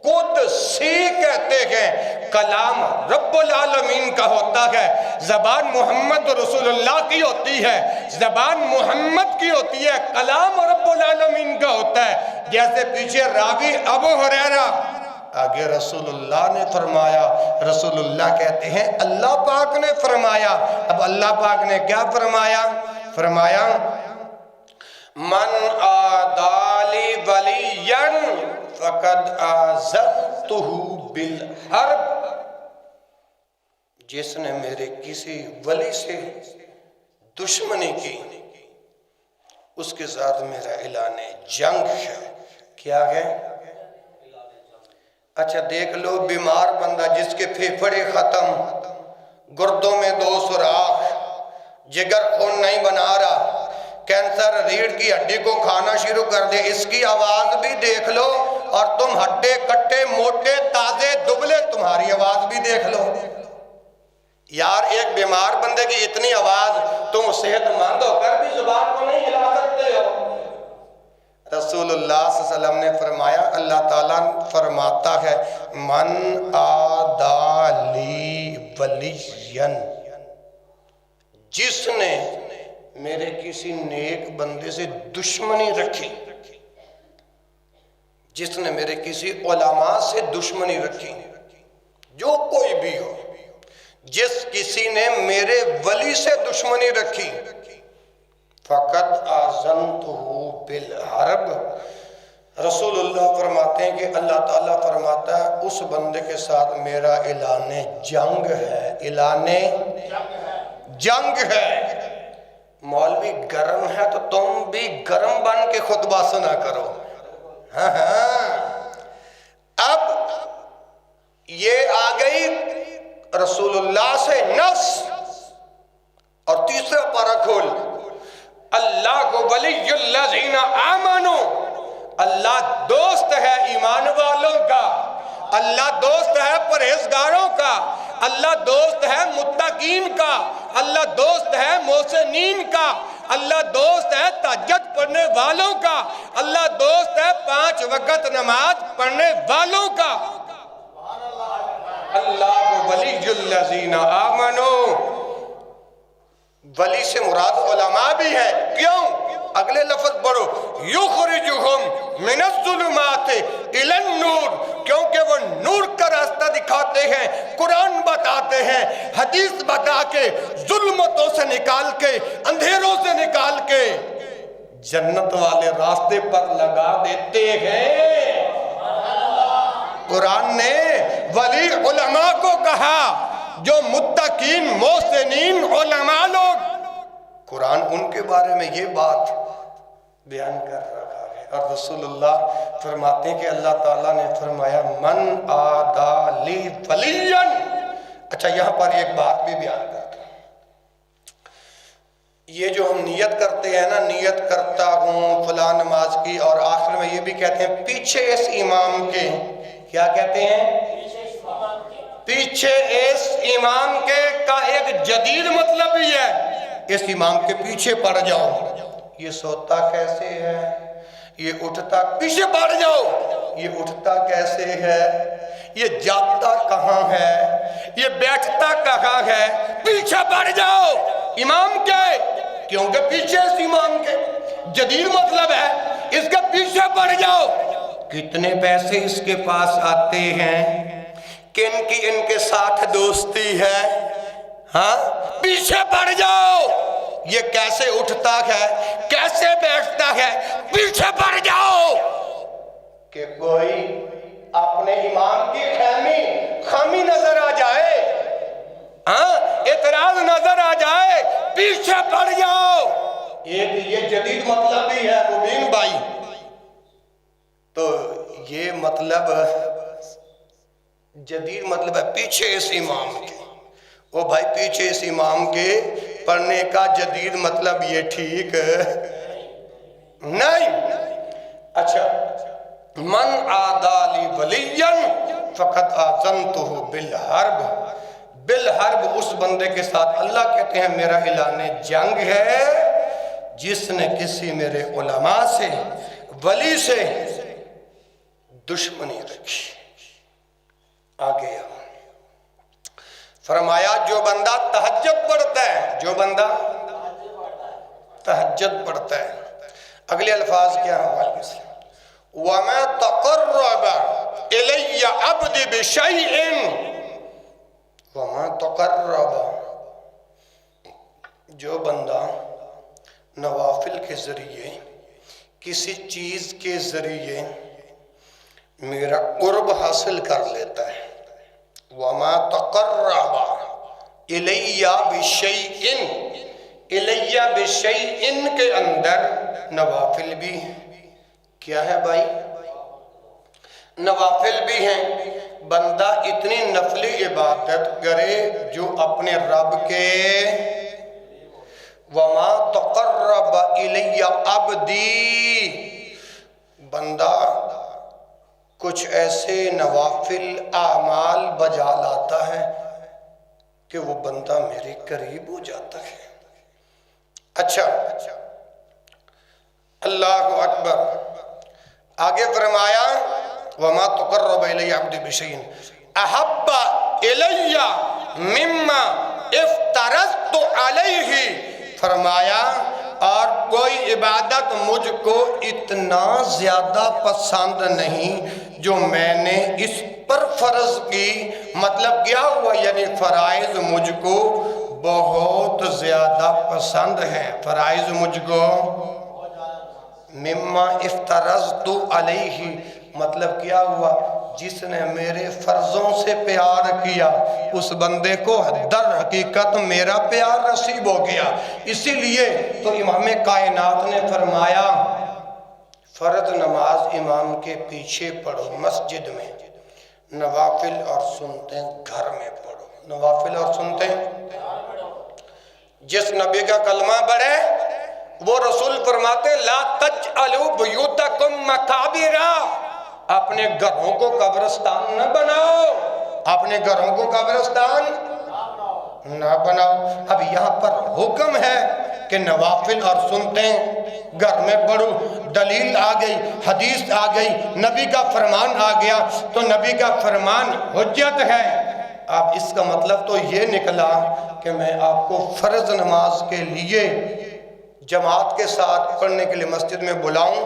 قدسی کہتے ہیں۔ کلام رب العالمین کا ہوتا ہے، زبان محمد رسول اللہ کی ہوتی ہے، زبان محمد کی ہوتی ہے، کلام رب العالمین کا ہوتا ہے۔ جیسے پیچھے راوی ابو ہریرہ، آگے رسول اللہ نے فرمایا۔ رسول اللہ کہتے ہیں اللہ پاک نے فرمایا۔ اب اللہ پاک نے کیا فرمایا؟ فرمایا من آدالی ولیاً فقد آذنتہ بالحرب، جس نے میرے کسی ولی سے دشمنی کی اس کے ساتھ میرا اعلان جنگ ہے۔ کیا ہے؟ اچھا دیکھ لو، بیمار بندہ جس کے پھیپھڑے ختم، گردوں میں 2 سوراخ، جگر خون نہیں بنا رہا، کینسر ریڑھ کی ہڈی کو کھانا شروع کر دے، اس کی آواز بھی دیکھ لو، اور تم ہڈے کٹے موٹے تازے دبلے، تمہاری آواز بھی دیکھ لو۔ یار ایک بیمار بندے کی اتنی آواز، تم صحت مند ہو کر بھی زبان کو نہیں ہلا سکتے ہو۔ رسول اللہ صلی اللہ علیہ وسلم نے فرمایا، اللہ تعالیٰ فرماتا ہے من آدالی ولیًا، جس نے میرے کسی نیک بندے سے دشمنی رکھی، جس نے میرے کسی علماء سے دشمنی رکھی، جو کوئی بھی ہو، جس کسی نے میرے ولی سے دشمنی رکھی، فقط آذنتہ بالحرب، رسول اللہ فرماتے ہیں کہ اللہ تعالیٰ فرماتا ہے اس بندے کے ساتھ میرا اعلان جنگ ہے۔ اعلان جنگ ہے۔ مولوی گرم ہے تو تم بھی گرم بن کے خطبہ سنا کرو۔ ہاں ہاں، اب یہ آ گئی رسول اللہ سے نص، اور تیسرا پارہ کھول، اللہ کو ولی الذین آمنوا، اللہ دوست ہے ایمان والوں کا، اللہ دوست ہے پرہیزگاروں کا، اللہ دوست ہے متقین کا، اللہ دوست ہے محسنین کا، اللہ دوست ہے تہجد پڑھنے والوں کا، اللہ دوست ہے 5 وقت نماز پڑھنے والوں کا۔ اللہ ولی الذین آمنوا، ولی سے مراد علماء بھی ہے۔ کیوں؟ اگلے لفظ پڑھو، یخرجہم من الظلمات الی النور، کیونکہ وہ نور کا راستہ دکھاتے ہیں، قرآن بتاتے ہیں، حدیث بتا کے، ظلمتوں سے نکال کے، اندھیروں سے نکال کے جنت والے راستے پر لگا دیتے ہیں۔ قرآن نے ولی علماء کو کہا، جو متقین محسنین علماء لوگ، قرآن ان کے بارے میں یہ بات بیان کر رہا ہے۔ اور رسول اللہ فرماتے ہیں کہ اللہ تعالیٰ نے فرمایا من آدی لی ولیًا۔ اچھا یہاں پر ایک بات بھی بیان کرتا ہوں، یہ جو ہم نیت کرتے ہیں نا، نیت کرتا ہوں فلاں نماز کی، اور آخر میں یہ بھی کہتے ہیں پیچھے اس امام کے، کیا کہتے ہیں؟ پیچھے اس امام کے کا ایک جدید مطلب بھی ہے، اس امام کے پیچھے پڑ جاؤ۔ یہ سوتا کیسے ہے؟ یہ اٹھتا، پیچھے پڑ جاؤ۔ یہ اٹھتا کیسے ہے؟ یہ جاگتا کہاں ہے؟ یہ بیٹھتا کہاں ہے؟ پیچھے پڑ جاؤ امام کے، کیونکہ پیچھے اس امام کے جدید مطلب ہے اس کے پیچھے پڑ جاؤ۔ کتنے پیسے اس کے پاس آتے ہیں، کن کی ان کے ساتھ دوستی ہے، ہاں پیچھے پڑ جاؤ۔ یہ کیسے اٹھتا ہے، کیسے بیٹھتا ہے، پیچھے پڑ جاؤ، کہ کوئی اپنے امام کی خامی نظر آ جائے، ہاں اعتراض نظر یہ مطلب جدید مطلب ہے پیچھے اس امام کے، وہ بھائی پیچھے اس امام کے پڑھنے کا جدید مطلب یہ ٹھیک نہیں۔ اچھا، من عادی ولیا فقد آذنتہ بالحرب، بالحرب اس بندے کے ساتھ اللہ کہتے ہیں میرا اعلان جنگ ہے جس نے کسی میرے علماء سے ولی سے دشمنی رکھی۔ آگے فرمایا جو بندہ تہجد پڑھتا ہے، جو بندہ تہجد پڑھتا ہے، اگلے الفاظ کیا ہیں؟ وَمَا تَقَرَّبَ إِلَيَّ عَبْدِ بِشَيْءٍ، وَمَا تَقَرَّبَ، جو بندہ نوافل کے ذریعے کسی چیز کے ذریعے میرا قرب حاصل کر لیتا ہے، وَمَا تَقَرَّبَ إِلَيَّ بِشَيْءٍ، إِلَيَّ بِشَيْءٍ کے اندر نوافل بھی کیا ہے بھائی؟ نوافل بھی ہیں۔ بندہ اتنی نفلی عبادت کرے جو اپنے رب کے وَمَا تَقَرَّبَ إِلَيَّ عَبْدِي، بندہ کچھ ایسے نوافل اعمال بجا لاتا ہے کہ وہ بندہ میرے قریب ہو جاتا ہے۔ اچھا، اللہ اکبر۔ آگے فرمایا وَمَا تُقَرَّبَ إِلَيَّ عَبْدِي بِشَيْءٍ أَحَبَّ إِلَيَّ مِمَّا افْتَرَضْتُ عَلَيْهِ، فرمایا اور کوئی عبادت مجھ کو اتنا زیادہ پسند نہیں جو میں نے اس پر فرض کی۔ مطلب کیا ہوا؟ یعنی فرائض مجھ کو بہت زیادہ پسند ہیں، فرائض مجھ کو مما افترضت علیہ، مطلب کیا ہوا؟ جس نے میرے فرضوں سے پیار کیا اس بندے کو در حقیقت میرا پیار نصیب ہو گیا۔ اسی لیے تو امام کائنات نے فرمایا فرض نماز امام کے پیچھے پڑھو مسجد میں، نوافل اور سنتیں گھر میں پڑھو۔ نوافل اور سنتیں، جس نبی کا کلمہ بڑھے وہ رسول فرماتے لا تجعلوا بیوتکم مقابرا، اپنے گھروں کو قبرستان نہ بناؤ، اپنے گھروں کو قبرستان نہ بناؤ۔ اب یہاں پر حکم ہے کہ نوافل اور سنتیں گھر میں پڑھو، دلیل آ گئی، حدیث آ گئی، نبی کا فرمان آ گیا تو نبی کا فرمان حجت ہے۔ اب اس کا مطلب تو یہ نکلا کہ میں آپ کو فرض نماز کے لیے جماعت کے ساتھ پڑھنے کے لیے مسجد میں بلاؤں،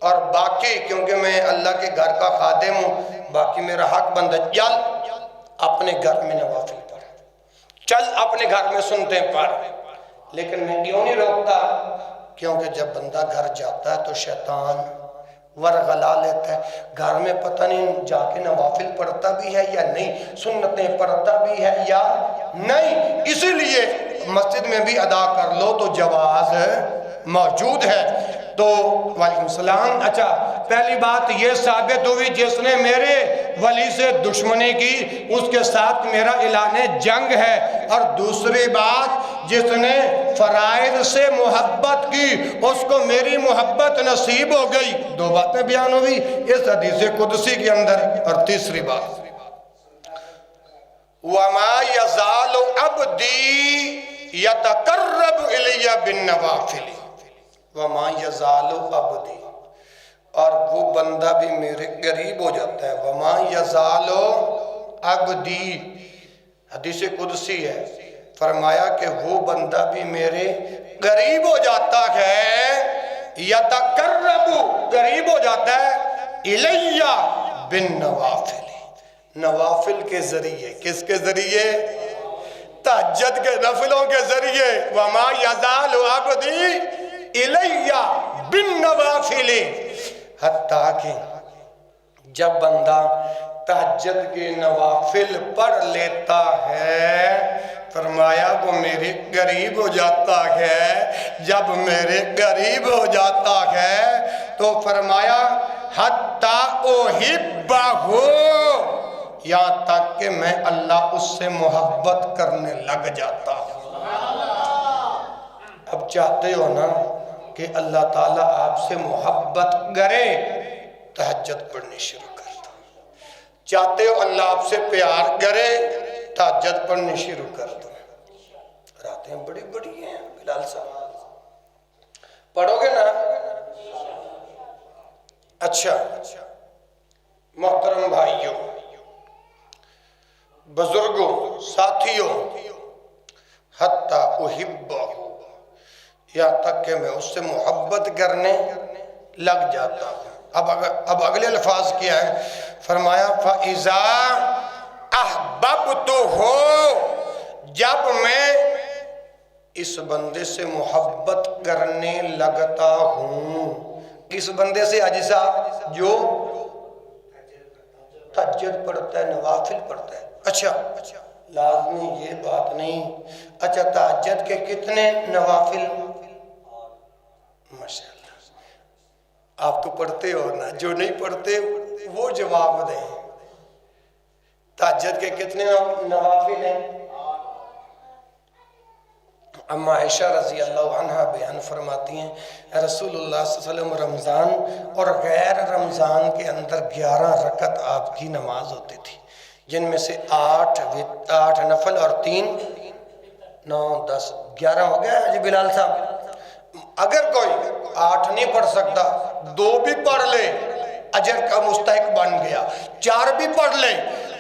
اور باقی کیونکہ میں اللہ کے گھر کا خادم ہوں، باقی میرا حق بندہ چل اپنے گھر میں نوافل پڑھ، چل اپنے گھر میں سنتے پڑھ۔ لیکن میں کیوں نہیں روکتا؟ کیونکہ جب بندہ گھر جاتا ہے تو شیطان ورغلا لیتا ہے، گھر میں پتہ نہیں جا کے نوافل پڑھتا بھی ہے یا نہیں، سنتیں پڑھتا بھی ہے یا نہیں، اسی لیے مسجد میں بھی ادا کر لو تو جواز موجود ہے۔ تو وعلیکم السلام۔ اچھا، پہلی بات یہ ثابت ہوئی جس نے میرے ولی سے دشمنی کی اس کے ساتھ میرا اعلان جنگ ہے، اور دوسری بات جس نے فرائض سے محبت کی اس کو میری محبت نصیب ہو گئی۔ دو باتیں بیان ہوئی اس حدیث قدسی کے اندر۔ اور تیسری بات وَمَا يَزَالُ عَبْدِي يَتَقَرَّبُ إِلَيَّ بِالنَّوَافِلِ، وَمَا يَزَالُ عَبْدِي، اور وہ بندہ بھی میرے قریب ہو جاتا ہے۔ وَمَا يَزَالُ عَبْدِي حدیث قدسی ہے، فرمایا کہ وہ بندہ بھی میرے قریب ہو جاتا ہے، یتقرب قریب ہو جاتا ہے، الیہ بالنوافل، نوافل کے ذریعے۔ کس کے ذریعے؟ تہجد کے نفلوں کے ذریعے۔ وما یزال عبدی الیہ بالنوافل، حتیٰ کہ جب بندہ تہجد کے نوافل پڑھ لیتا ہے فرمایا وہ میرے قریب ہو جاتا ہے۔ جب میرے قریب ہو جاتا ہے تو فرمایا حتی احبہ، یہاں تک کہ میں اللہ اس سے محبت کرنے لگ جاتا ہوں۔ اب چاہتے ہو نا کہ اللہ تعالیٰ آپ سے محبت کرے، تہجد پڑھنی شروع کر دو۔ چاہتے ہو اللہ آپ سے پیار کرے، تہجد پڑھنی شروع کر دو۔ راتیں بڑی بڑی ہیں بلال صاحب، پڑھو گے نا؟ اچھا محترم بھائیوں، بزرگوں، ساتھیوں، حتی احبہ، یہاں تک کہ میں اس سے محبت کرنے لگ جاتا ہوں۔ اب اگلے الفاظ کیا ہے؟ فرمایا فَإِذَا أَحْبَبْتُهُ، جب میں اس بندے سے محبت کرنے لگتا ہوں۔ اس بندے سے اجزا جو تہجد پڑھتا ہے، نوافل پڑھتا ہے۔ اچھا لازمی یہ بات نہیں۔ اچھا تہجد کے کتنے نوافل؟ ماشاءاللہ آپ تو پڑھتے ہو نا، جو نہیں پڑھتے وہ جواب دیں۔ تہجد کے کتنے نوافل ہیں؟ اما عائشہ رضی اللہ عنہ بیان فرماتی ہیں رسول اللہ صلی اللہ علیہ وسلم رمضان اور غیر رمضان کے اندر 11 رکعت آپ کی نماز ہوتی تھی، جن میں سے 8 نفل اور 3 9 10 11 ہو گیا جی بلال صاحب۔ اگر کوئی 8 نہیں پڑھ سکتا، 2 بھی پڑھ لے اجر کا مستحق بن گیا، 4 بھی پڑھ لے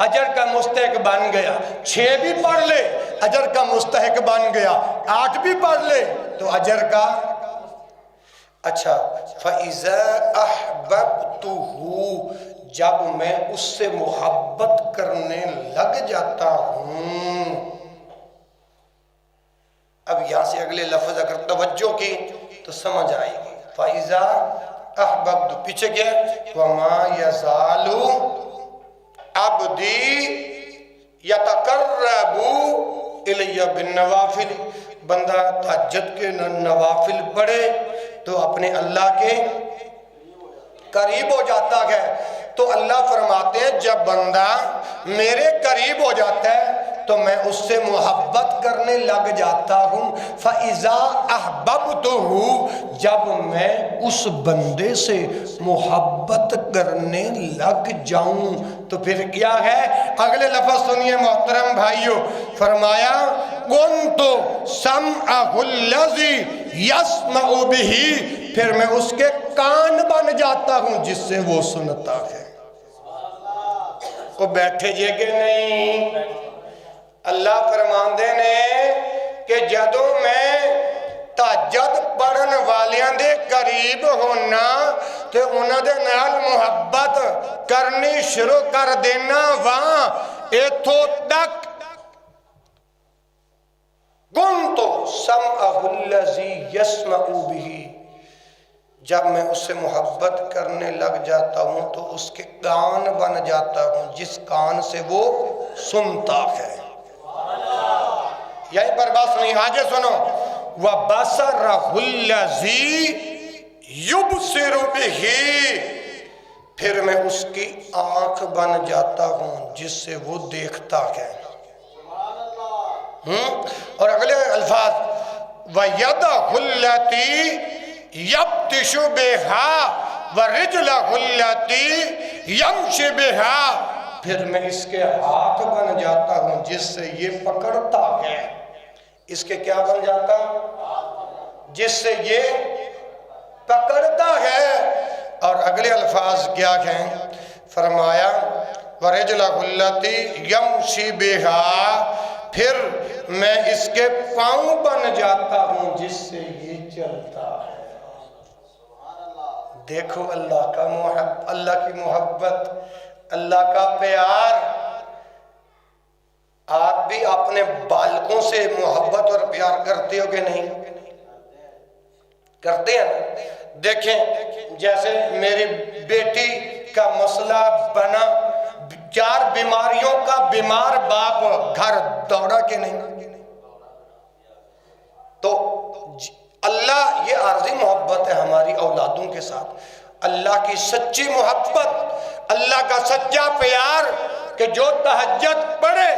اجر کا مستحق بن گیا، 6 بھی پڑھ لے اجر کا مستحق بن گیا، 8 بھی پڑھ لے تو اجر کا۔ اچھا فَإِذَا أَحْبَبْتُهُ، جب میں اس سے محبت کرنے لگ جاتا ہوں۔ اب یہاں سے اگلے لفظ اگر توجہ کی تو سمجھ آئے گی۔ فَإِذَا احببت، پیچھے کیا ہے؟ وَمَا يَزَالُ عَبْدِي يَتَقَرَّبُ إِلَيَّ بِالنَّوَافِلِ، بندہ تہجد کے نوافل پڑھے تو اپنے اللہ کے قریب ہو جاتا ہے۔ تو اللہ فرماتے ہیں جب بندہ میرے قریب ہو جاتا ہے تو میں اس سے محبت کرنے لگ جاتا ہوں۔ فَإِذَا أَحْبَبْتُهُ، جب میں اس بندے سے محبت کرنے لگ جاؤں تو پھر کیا ہے؟ اگلے لفظ سنیے محترم بھائیوں، فرمایا كُنْتُ سَمْعَهُ الَّذِي يَسْمَعُ بِهِ، پھر میں اس کے کان بن جاتا ہوں جس سے وہ سنتا ہے۔ وہ بیٹھے جے کہ نہیں؟ اللہ فرماندے نے کہ جدوں میں تہجد پڑھن والیاں دے قریب ہونا تے انہاں دے نال محبت کرنی شروع کر دینا وہاں ایتھوں تک كُنْتُ سَمْعَهُ الَّذِي يَسْمَعُ بِهِ، جب میں اس سے محبت کرنے لگ جاتا ہوں تو اس کے کان بن جاتا ہوں جس کان سے وہ سنتا ہے۔ یہیں پر بات نہیں، آگے سنو، وَبَصَرَهُ الَّذِي يُبْصِرُ بِهِ، پھر میں اس کی آنکھ بن جاتا ہوں جس سے وہ دیکھتا ہے۔ اور اگلے الفاظ وَيَدَهُ الَّتِي يَبْتِشُ بِهَا وَرِجْلَهُ الَّتِي يَمْشِ بِهَا، پھر میں اس کے ہاتھ بن جاتا ہوں جس سے یہ پکڑتا ہے۔ اس کے کیا بن جاتا؟ جس سے یہ پکڑتا ہے۔ اور اگلے الفاظ کیا ہیں؟ فرمایا وَرِجْلَهُ الَّتِي يَمْشِ بِهَا، پھر میں اس کے پاؤں بن جاتا ہوں جس سے یہ چلتا ہے۔ دیکھو اللہ کا اللہ کی محبت، اللہ کا پیار۔ آپ بھی اپنے بالکوں سے محبت اور پیار کرتے ہو کہ نہیں؟ کرتے ہیں۔ دیکھیں جیسے میری بیٹی کا مسئلہ بنا، 4 بیماریوں کا بیمار باپ گھر دوڑا کہ نہیں؟ تو اللہ، یہ عارضی محبت ہے ہماری اولادوں کے ساتھ۔ اللہ کی سچی محبت، اللہ کا سچا پیار کہ جو تہجد پڑھے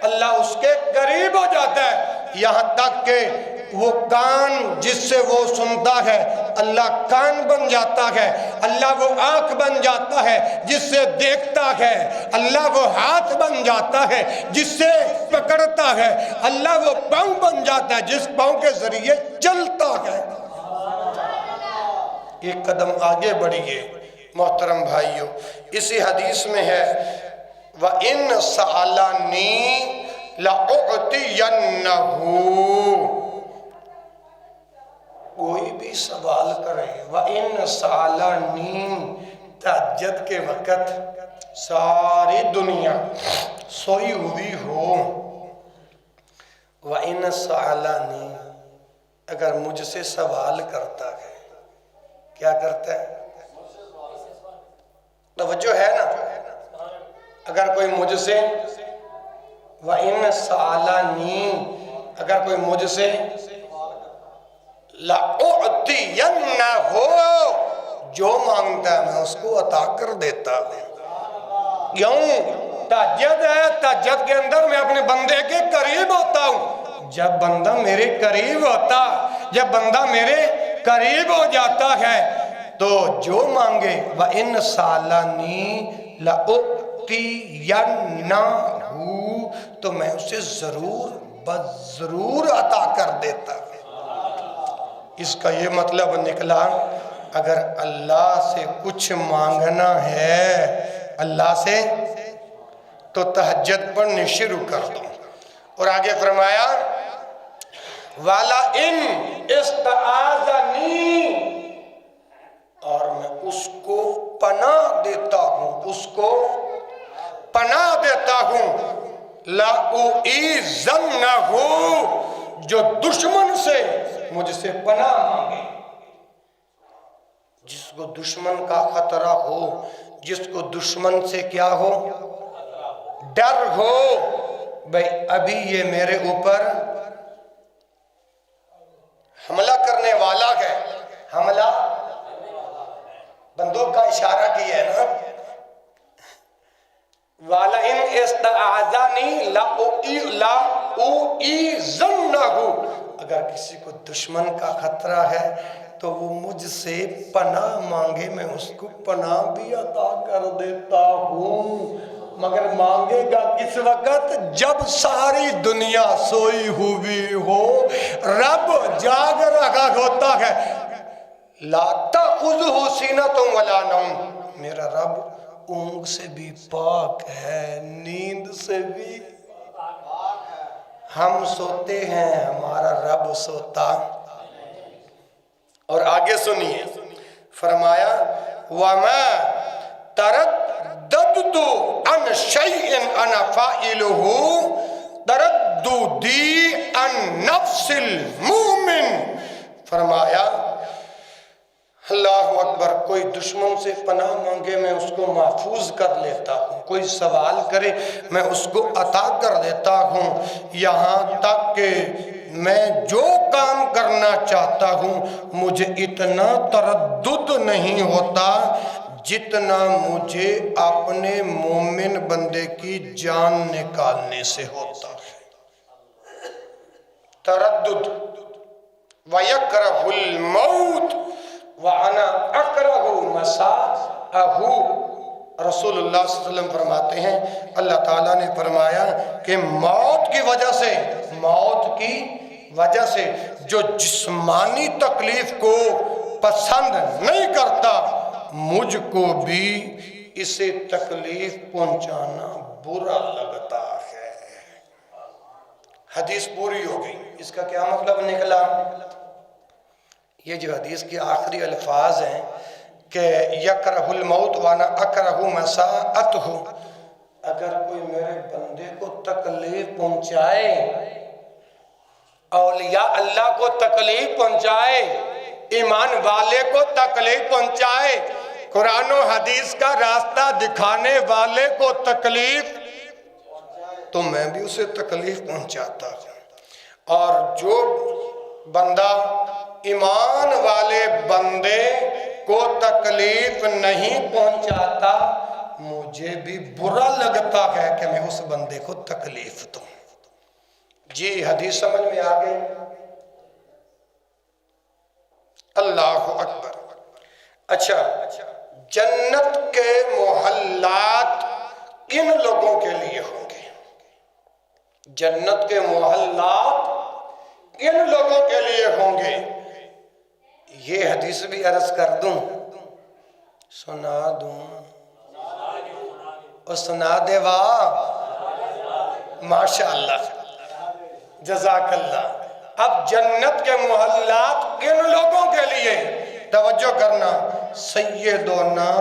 اللہ اس کے قریب ہو جاتا ہے، یہاں تک کہ وہ کان جس سے وہ سنتا ہے اللہ کان بن جاتا ہے، اللہ وہ آنکھ بن جاتا ہے جس سے دیکھتا ہے، اللہ وہ ہاتھ بن جاتا ہے جس سے پکڑتا ہے، اللہ وہ پاؤں بن جاتا ہے جس پاؤں کے ذریعے چلتا ہے۔ ایک قدم آگے بڑھیے محترم بھائیوں، اسی حدیث میں ہے وَإِنْ سَأَلَنِي لَأُعْتِيَنَّهُ، کوئی بھی سوال کرے وَإِنْ سَأَلَنِي، تہجد کے وقت ساری دنیا سوئی ہوئی ہو، وَإِنْ سَأَلَنِي، اگر مجھ سے سوال کرتا ہے، کیا کرتا ہے؟ توجہ ہے نا؟ اگر کوئی مجھ سے وَإِنْ سَأَلَنِي، اگر کوئی مجھ سے لَأُعْتِيَنَّهُ، جو مانگتا ہے میں اس کو عطا کر دیتا ہوں۔ کیوں؟ تہجد ہے، تہجد کے اندر میں اپنے بندے کے قریب ہوتا ہوں۔ جب بندہ میرے قریب ہوتا، جب بندہ میرے قریب ہو جاتا ہے تو جو مانگے وَإِنْ سَأَلَنِي لَأُعْتِيَنَّهُ، تو میں اسے ضرور عطا کر دیتا ہوں۔ اس کا یہ مطلب نکلا اگر اللہ سے کچھ مانگنا ہے اللہ سے تو تہجد پڑھنے شروع کر دو۔ اور آگے فرمایا وَلَئِنْ اسْتَعَاذَنِي، اور میں اس کو پناہ دیتا ہوں، اس کو پناہ دیتا ہوں لَأُعِيذَنَّهُ، جو دشمن سے مجھ سے پناہ مانگے، جس کو دشمن کا خطرہ ہو، جس کو دشمن سے کیا ہو؟ ڈر ہو، بھئی ابھی یہ میرے اوپر حملہ کرنے والا ہے، حملہ بندوق کا اشارہ کیا ہے نا، وَلَئِنْ اسْتَعَاذَنِي لَأُعِيذَنَّهُ، اگر کسی کو دشمن کا خطرہ ہے تو وہ مجھ سے پناہ مانگے، میں اس کو پناہ بھی عطا کر دیتا ہوں، مگر مانگے گا کس وقت؟ جب ساری دنیا سوئی ہوئی ہو، رب جاگ رہا ہوتا ہے۔ لا تأخذہ سینۃ ولا نوم، میرا رب اونگ سے بھی پاک ہے، نیند سے بھی، ہم سوتے ہیں ہمارا رب سوتا۔ اور آگے سنیے فرمایا وَمَا تَرَدَّدْتُ عَنْ شَيْءٍ أَنَا فَاعِلُهُ تَرَدُّدِي عَنْ نَفْسِ الْمُؤْمِنِ، فرمایا اللہ اکبر، کوئی دشمن سے پناہ مانگے میں اس کو محفوظ کر لیتا ہوں، کوئی سوال کرے میں اس کو عطا کر دیتا ہوں، یہاں تک کہ میں جو کام کرنا چاہتا ہوں مجھے اتنا تردد نہیں ہوتا جتنا مجھے اپنے مومن بندے کی جان نکالنے سے ہوتا ہے۔ تردد وَيَكْرَهُ الْمَوْتِ وَأَنَا أَكْرَهُ مَسَاءَهُ، رسول اللہ صلی اللہ علیہ وسلم فرماتے ہیں اللہ تعالیٰ نے فرمایا کہ موت کی وجہ سے جو جسمانی تکلیف کو پسند نہیں کرتا مجھ کو بھی اسے تکلیف پہنچانا برا لگتا ہے۔ حدیث پوری ہو گئی، اس کا کیا مطلب نکلا؟ یہ جو حدیث کے آخری الفاظ ہیں کہ یکرہ الموت وانا اکرہ مساءتہ، اگر کوئی میرے بندے کو تکلیف پہنچائے، اولیاء اللہ کو تکلیف پہنچائے، ایمان والے کو تکلیف پہنچائے، قرآن و حدیث کا راستہ دکھانے والے کو تکلیف، تو میں بھی اسے تکلیف پہنچاتا ہوں۔ اور جو بندہ ایمان والے بندے کو تکلیف نہیں پہنچاتا مجھے بھی برا لگتا ہے کہ میں اس بندے کو تکلیف دوں۔ جی حدیث سمجھ میں آ گئی؟ اللہ اکبر۔ اچھا، جنت کے محلات کن لوگوں کے لیے ہوں گے؟ جنت کے محلات کن لوگوں کے لیے ہوں گے؟ یہ حدیث بھی عرض کر دوں، سنا دوں اور سنا دے واہ، ماشاءاللہ، جزاک اللہ۔ اب جنت کے محلات کن لوگوں کے لیے؟ توجہ کرنا، سیدنا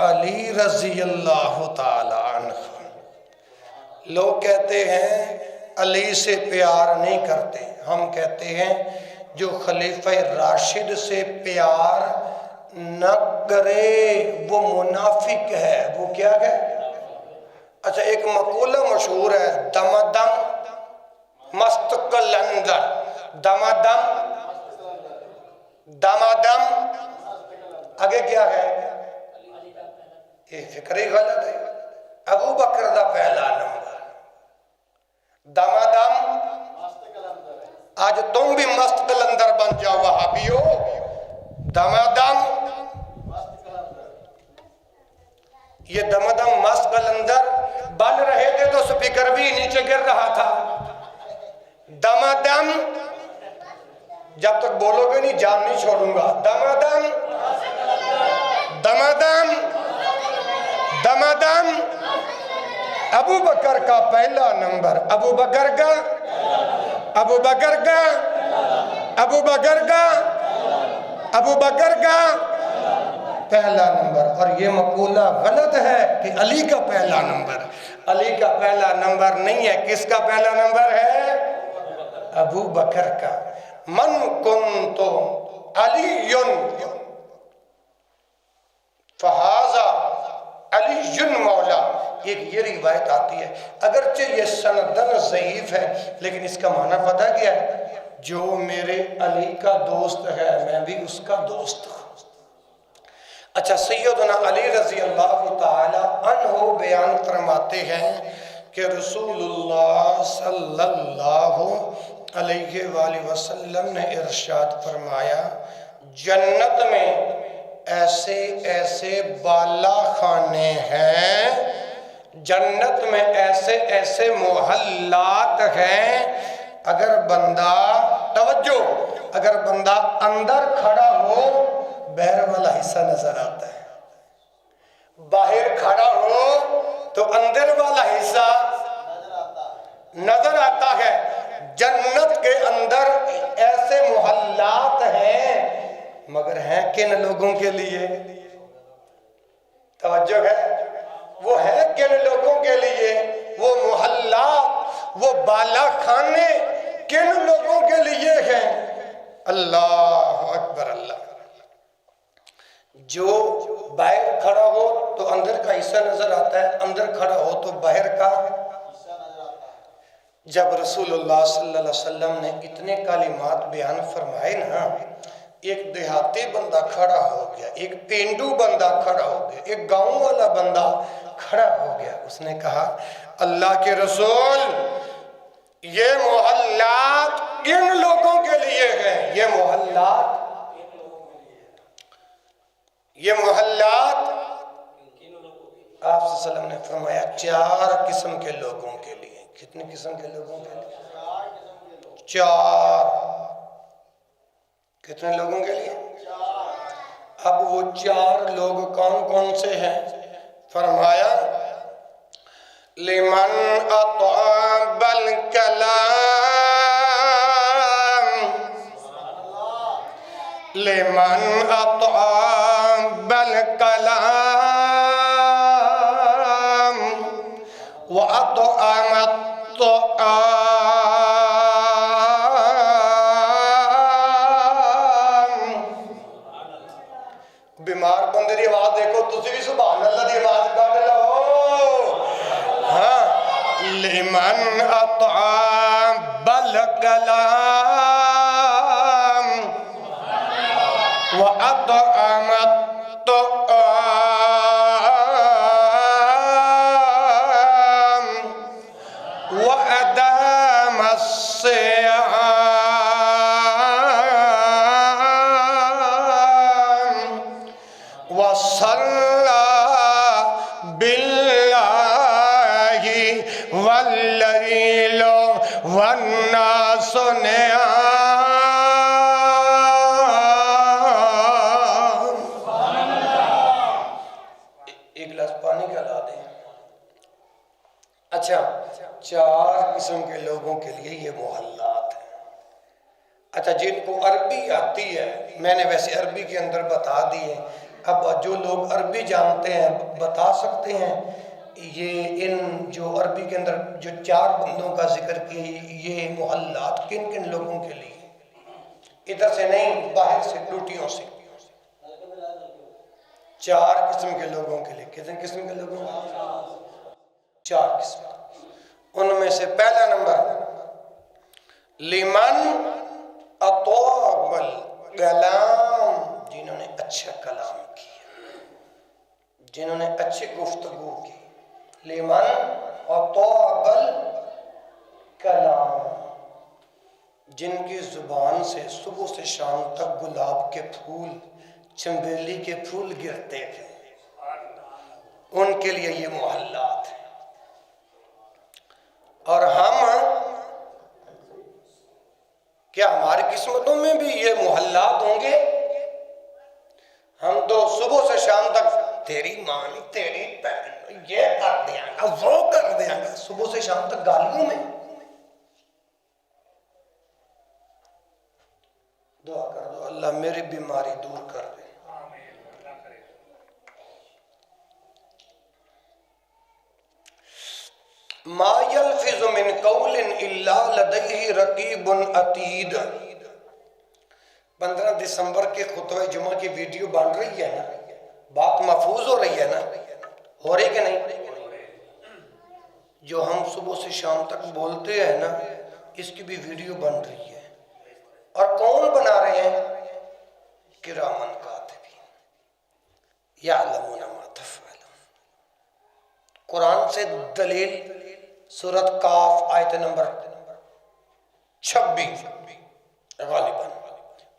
علی رضی اللہ تعالی عنہ۔ لوگ کہتے ہیں علی سے پیار نہیں کرتے، ہم کہتے ہیں جو خلیفہ راشد سے پیار نہ کرے وہ منافق ہے۔ وہ کیا ہے؟ اچھا، ایک مقولہ مشہور ہے، دم دم مست قلندر، دم دم دم دم، آگے کیا ہے؟ یہ فکر ہی غلط ہے۔ ابو بکر دا پہلا نمبر، دم دم۔ آج تم بھی مست قلندر بن جاؤ وہابیو، دم دم۔ یہ دم دم مست قلندر بن رہے تھے تو سپیکر بھی نیچے گر رہا تھا۔ دم دم، جب تک بولو گے نہیں جان نہیں چھوڑوں گا۔ دم دم دم دم دم دم۔ ابو بکر کا پہلا نمبر، ابو بکر کا ابو بکر کا ابو بکر کا ابو بکر کا پہلا نمبر۔ اور یہ مقولہ غلط ہے کہ علی کا پہلا نمبر، علی کا پہلا نمبر نہیں ہے۔ کس کا پہلا نمبر ہے؟ ابو بکر کا۔ من کنت علی فہذا علی مولا، یہ روایت آتی ہے، اگرچہ یہ سندن ضعیف ہے لیکن اس کا معنی پتہ کیا ہے؟ جو میرے علی کا دوست ہے میں بھی اس کا دوست ہوں۔ اچھا، سیدنا علی رضی اللہ تعالی عنہ بیان فرماتے ہیں کہ رسول اللہ صلی اللہ علیہ وآلہ وسلم نے ارشاد فرمایا، جنت میں ایسے ایسے بالا خانے ہیں، جنت میں ایسے ایسے محلات ہیں، اگر بندہ، توجہ، اگر بندہ اندر کھڑا ہو باہر والا حصہ نظر آتا ہے، باہر کھڑا ہو تو اندر والا حصہ نظر آتا ہے۔ جنت کے اندر ایسے محلات ہیں، مگر ہیں کن لوگوں کے لیے؟ توجہ ہے، وہ ہے کن لوگوں کے لیے؟ وہ محلات، وہ بالا خانے کن لوگوں کے لیے ہیں؟ اللہ اکبر، اللہ۔ جو باہر کھڑا ہو تو اندر کا حصہ نظر آتا ہے، اندر کھڑا ہو تو باہر کا حصہ نظر آتا ہے۔ جب رسول اللہ صلی اللہ علیہ وسلم نے اتنے کلمات بیان فرمائے نا، ایک دیہاتی بندہ کھڑا ہو گیا، ایک پینڈو بندہ کھڑا ہو گیا، ایک گاؤں والا بندہ کھڑا ہو گیا۔ اس نے کہا، اللہ کے رسول، یہ محلات کن لوگوں کے لیے ہیں؟ یہ محلات آپ صلی اللہ علیہ وسلم نے فرمایا 4 قسم کے لوگوں کے لیے۔ کتنے قسم کے لوگوں کے لیے؟ 4۔ کتنے لوگوں کے لیے؟ اب وہ 4 لوگ کون کون سے ہیں؟ فرمایا، لمن اطعب الکلام، لمن اطعب الکلام وأطعم الطعام۔ بیمار بندے دی آواز دیکھو، تسی بھی سبحان اللہ دی آواز کر لو۔ ہاں، لمن اطعب الکلام وأطعم الطعام وصلى بالله والليل والناس نيام. ایک گلاس پانی کا لا دیں. اچھا 4 قسم کے لوگوں کے لیے یہ محلات ہیں. اچھا جن کو عربی آتی ہے میں نے ویسے عربی کے اندر بتا دیے. اب جو لوگ عربی جانتے ہیں بتا سکتے ہیں یہ ان جو عربی کے اندر جو 4 بندوں کا ذکر کیا یہ محلات کن کن لوگوں کے لیے؟ ادھر سے نہیں باہر سے ڈوٹیوں سے. 4 قسم کے لوگوں کے لیے. کتنے قسم کے لوگوں کے لیے؟ 4 قسم. ان میں سے پہلا نمبر لمن اطاب الکلام، جنہوں نے اچھا کلام کیا، جنہوں نے اچھی گفتگو کی. لمن اطاب الکلام، جن کی زبان سے صبح سے شام تک گلاب کے پھول چنبیلی کے پھول گرتے تھے، ان کے لیے یہ محلات ہیں. اور ہم کیا ہماری قسمتوں میں بھی یہ محلات ہوں گے؟ ہم تو صبح سے شام تک تیری ماں نے تیری بہن یہ کر دیا گا وہ کر دیا گا، صبح سے شام تک گالیوں میں. دعا کر دو اللہ میری بیماری دور کر دے. ما یلفظ من قول الا لدیہ رقیب عتید. 15 دسمبر کے خطبہ جمعہ کی ویڈیو بن رہی ہے نا، بات محفوظ ہو رہی ہے نا، ہو رہی کہ نہیں؟ جو ہم صبح سے شام تک بولتے ہیں نا اس کی بھی ویڈیو بن رہی ہے. اور کون بنا رہے ہیں؟ کرامن کاتبین یعلمون ما تفعلون. قرآن سے دلیل سورۃ کاف آیت نمبر 26 غالباً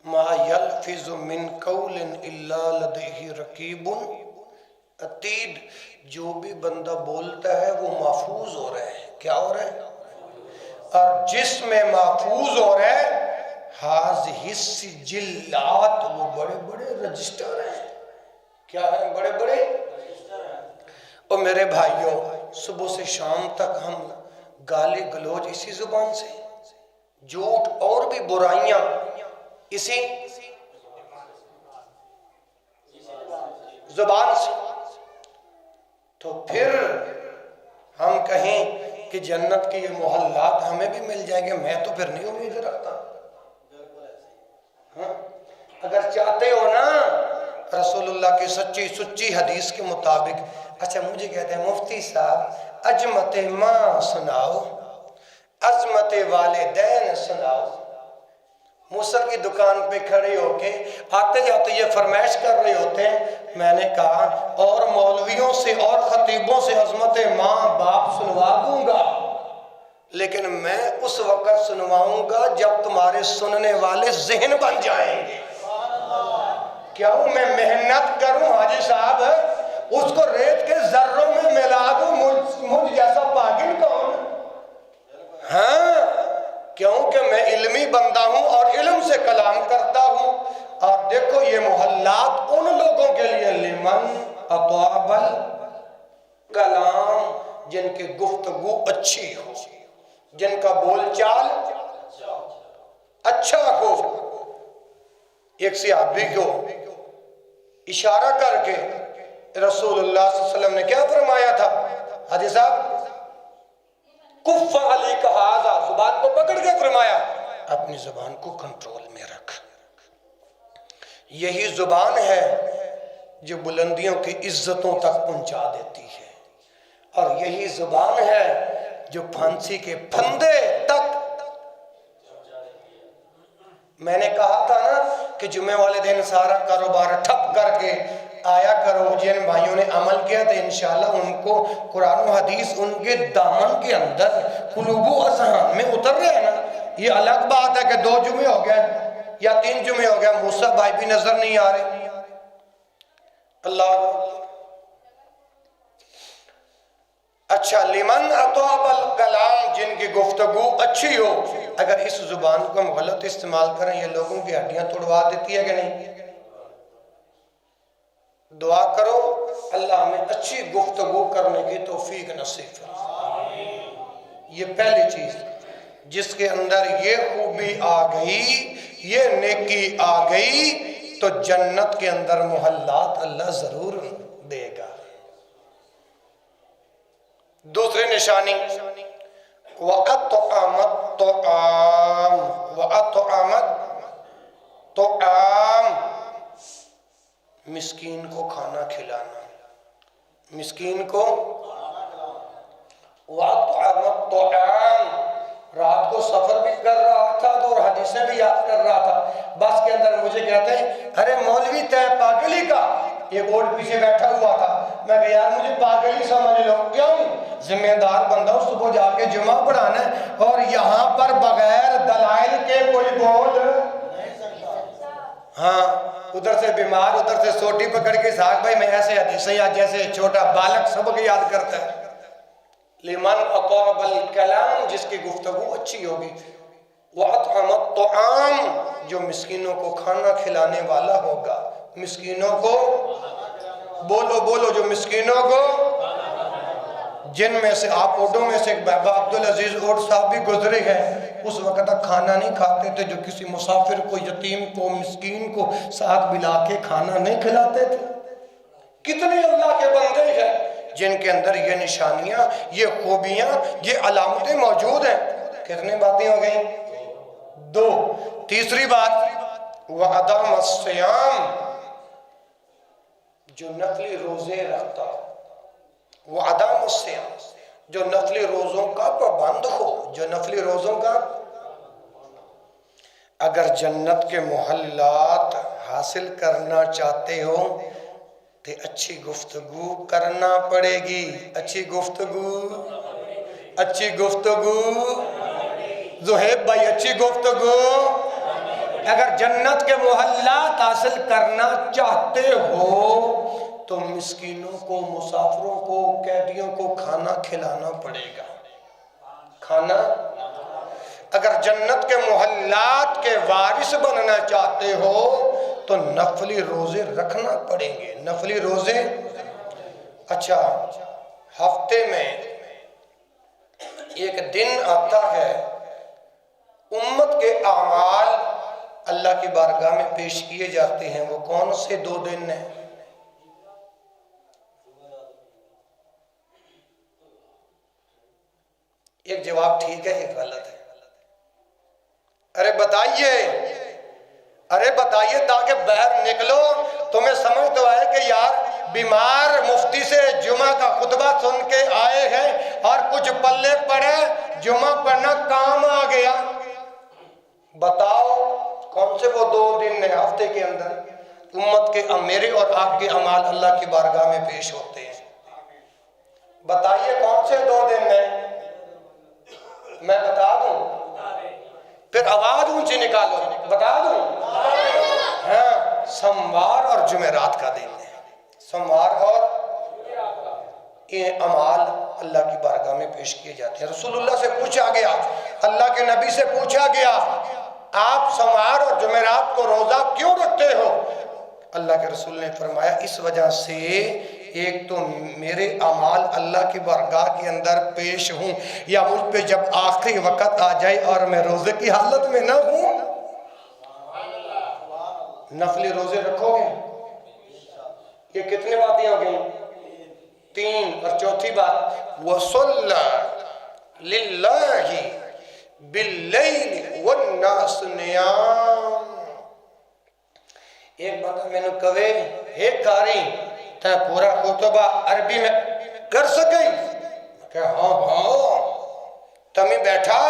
ما یلفظ من قول الا لدیہ رقیب عتید. جو بھی بندہ بولتا ہے وہ محفوظ ہو رہا ہے. کیا ہو رہا ہے؟ اور جس میں محفوظ ہو رہا ہے ہاذہ السجلات، وہ بڑے بڑے رجسٹر ہیں. کیا ہیں؟ بڑے بڑے. اور میرے بھائیوں صبح سے شام تک ہم گالی گلوچ اسی زبان سے، جھوٹ اور بھی برائیاں اسی زبان سے. تو پھر ہم کہیں کہ جنت کے یہ محلات ہمیں بھی مل جائیں گے، میں تو پھر نہیں امید رکھتا. ہاں اگر چاہتے ہو نا رسول اللہ کی سچی حدیث کے مطابق. اچھا مجھے کہتے ہیں مفتی صاحب عظمت ماں سناؤ، عظمت والدین سناؤ. موسیٰ کی دکان پہ کھڑے ہو کے آتے جاتے یہ فرمائش کر رہے ہوتے ہیں. میں نے کہا اور مولویوں سے اور خطیبوں سے عظمت ماں باپ سنوا دوں گا، لیکن میں اس وقت سنواؤں گا جب تمہارے سننے والے ذہن بن جائیں گے. کیوں میں محنت کروں حاجی صاحب اس کو ریت کے ذروں میں ملا دوں، مجھ جیسا پاگل کون؟ ہاں کیونکہ میں علمی بندہ ہوں اور علم سے کلام کرتا ہوں. اور دیکھو یہ محلات ان لوگوں کے لیے لمن اطاب الکلام، جن کی گفتگو اچھی ہو، جن کا بول چال اچھا ہو. ایک صحابی کو اشارہ کر کے رسول اللہ صلی اللہ علیہ وسلم نے کیا فرمایا تھا؟ حاجی صاحب کف علیک ھذا، زبان کو پکڑ کے فرمایا اپنی زبان کو کنٹرول میں رکھ. یہی زبان ہے جو بلندیوں کی عزتوں تک پہنچا دیتی ہے، اور یہی زبان ہے جو پھانسی کے پھندے تک. میں نے کہا تھا نا کہ جمعے والے دن سارا کاروبار ٹھپ کر کے آیا کرو. جن بھائیوں نے عمل کیا تو انشاءاللہ ان کو قرآن و حدیث ان کے دامن کے اندر قلوب و اذہان میں اتر رہے ہیں نا. یہ الگ بات ہے کہ 2 جمعے ہو گئے یا 3 جمعے ہو گئے موسیٰ بھائی بھی نظر نہیں آ رہے. اللہ اچھا لمن اطاب الکلام، جن کی گفتگو اچھی ہو، اگر اس زبان کو ہم غلط استعمال کریں یہ لوگوں کی ہڈیاں توڑوا دیتی ہے کہ نہیں؟ دعا کرو اللہ ہمیں اچھی گفتگو کرنے کی توفیق نصیب فرمائے۔ یہ پہلی چیز، جس کے اندر یہ خوبی آ گئی، یہ نیکی آ گئی، تو جنت کے اندر محلات اللہ ضرور دے گا۔ دوسری نشانی وَأَطْعَمَ الطَّعَامَ، وَأَطْعَمَ الطَّعَامَ، مسکین کو کھانا کھلانا، مسکین کو وَأَطْعَمَ الطَّعَامَ، رات کو سفر بھی کر رہا تھا تو اور حدیثیں بھی یاد کر رہا تھا، بس کے اندر مجھے کہتے ہیں ارے مولوی تے پاگلی کا، ایک اور پیچھے بیٹھا ہوا تھا، میں کہا یار مجھے پاگلی سمجھ لو، کیوں؟ ذمہ دار بندہ ہوں، صبح جا کے جمعہ پڑھانا ہے اور یہاں پر بغیر دلائل کے کوئی بول نہیں سکتا۔ ہاں ادھر سے بیمار، ادھر سے سوٹی پکڑ کے ساکھ بھائی میں ایسے حدیثیں یا جیسے چھوٹا بالک سبق یاد کرتا ہے۔ لمن اطاب الکلام، جس کی گفتگو اچھی ہوگی، وَأَطْعَمَ الطَّعَامَ، جو مسکینوں کو کھانا کھلانے والا ہوگا، مسکینوں کو بولو بولو، جو مسکینوں کو، جن میں سے آپ اوڈوں میں سے بابا عبدالعزیز اوڈ صاحب بھی گزرے ہیں، اس وقت تک کھانا نہیں کھاتے تھے، جو کسی مسافر کو، یتیم کو، مسکین کو ساتھ ملا کے کھانا نہیں کھلاتے تھے۔ کتنے اللہ کے بندے ہیں جن کے اندر یہ نشانیاں، یہ خوبیاں، یہ علامتیں موجود ہیں۔ کتنی باتیں ہو گئیں؟ دو۔ تیسری بات وَعَدَامَ الصِّيَامِ، جو نفلی روزے رکھتا ہو، وَعَدَامَ الصِّيَامِ، جو نفلی روزوں کا پابند ہو، جو نفلی روزوں کا، اگر جنت کے محلات حاصل کرنا چاہتے ہو تو اچھی گفتگو کرنا پڑے گی، اچھی گفتگو، اچھی گفتگو، زہیب بھائی اچھی گفتگو، اگر جنت کے محلات حاصل کرنا چاہتے ہو تو مسکینوں کو، مسافروں کو، قیدیوں کو کھانا کھلانا پڑے گا، کھانا۔ اگر جنت کے محلات کے وارث بننا چاہتے ہو تو نفلی روزے رکھنا پڑیں گے، نفلی روزے۔ اچھا ہفتے میں ایک دن آتا ہے امت کے اعمال اللہ کی بارگاہ میں پیش کیے جاتے ہیں، وہ کون سے دو دن ہیں؟ ایک جواب ٹھیک ہے، ایک غلط ہے۔ ارے بتائیے، ارے بتائیے تاکہ باہر نکلو، تمہیں سمجھ تو آئے کہ یار بیمار مفتی سے جمعہ کا خطبہ سن کے آئے ہیں اور کچھ پلے پڑے، جمعہ پڑھنا کام آ گیا۔ بتاؤ کون سے وہ دو دن ہیں ہفتے کے اندر امت کے، میرے اور آپ کے اعمال اللہ کی بارگاہ میں پیش ہوتے ہیں؟ بتائیے کون سے دو دن ہیں؟ میں بتا دوں؟ پھر آواز اونچی نکالو، بتا دوں؟ ہاں، سوموار اور جمعرات کا دن ہے، سوموار اور یہ اعمال اللہ کی بارگاہ میں پیش کیے جاتے ہیں۔ رسول اللہ سے پوچھا گیا، اللہ کے نبی سے پوچھا گیا آپ سوموار اور جمعرات کو روزہ کیوں رکھتے ہو؟ اللہ کے رسول نے فرمایا اس وجہ سے، ایک تو میرے اعمال اللہ کی بارگاہ کے اندر پیش ہوں، یا مجھ پہ جب آخری وقت آ جائے اور میں روزے کی حالت میں نہ ہوں۔ نفلی روزے رکھو گے؟ یہ کتنے باتیں ہو گئی؟ تین۔ اور چوتھی بات وَصَلَّى لِلَّهِ بِاللَّيْلِ وَالنَّاسُ نِيَامٌ۔ ایک بندہ میں نے کہے ایک کاری تا پورا خطبہ عربی میں کر سکیں؟ کہ ہاں ہاں تمہیں بیٹھا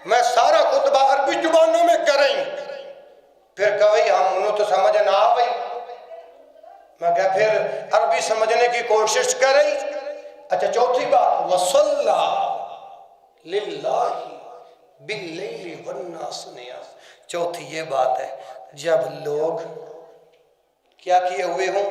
میں سارا خطبہ عربی زبانوں میں کریں۔ پھر کہوئی ہم انہوں تو سمجھ نہ آوئی، میں کہا پھر عربی سمجھنے کی کوشش کریں۔ اچھا چوتھی بات وَصَلَّى لِلَّهِ بِاللَّيْلِ وَالنَّاسُ نِيَامٌ، چوتھی یہ بات ہے جب لوگ کیا کیے ہوئے ہوں؟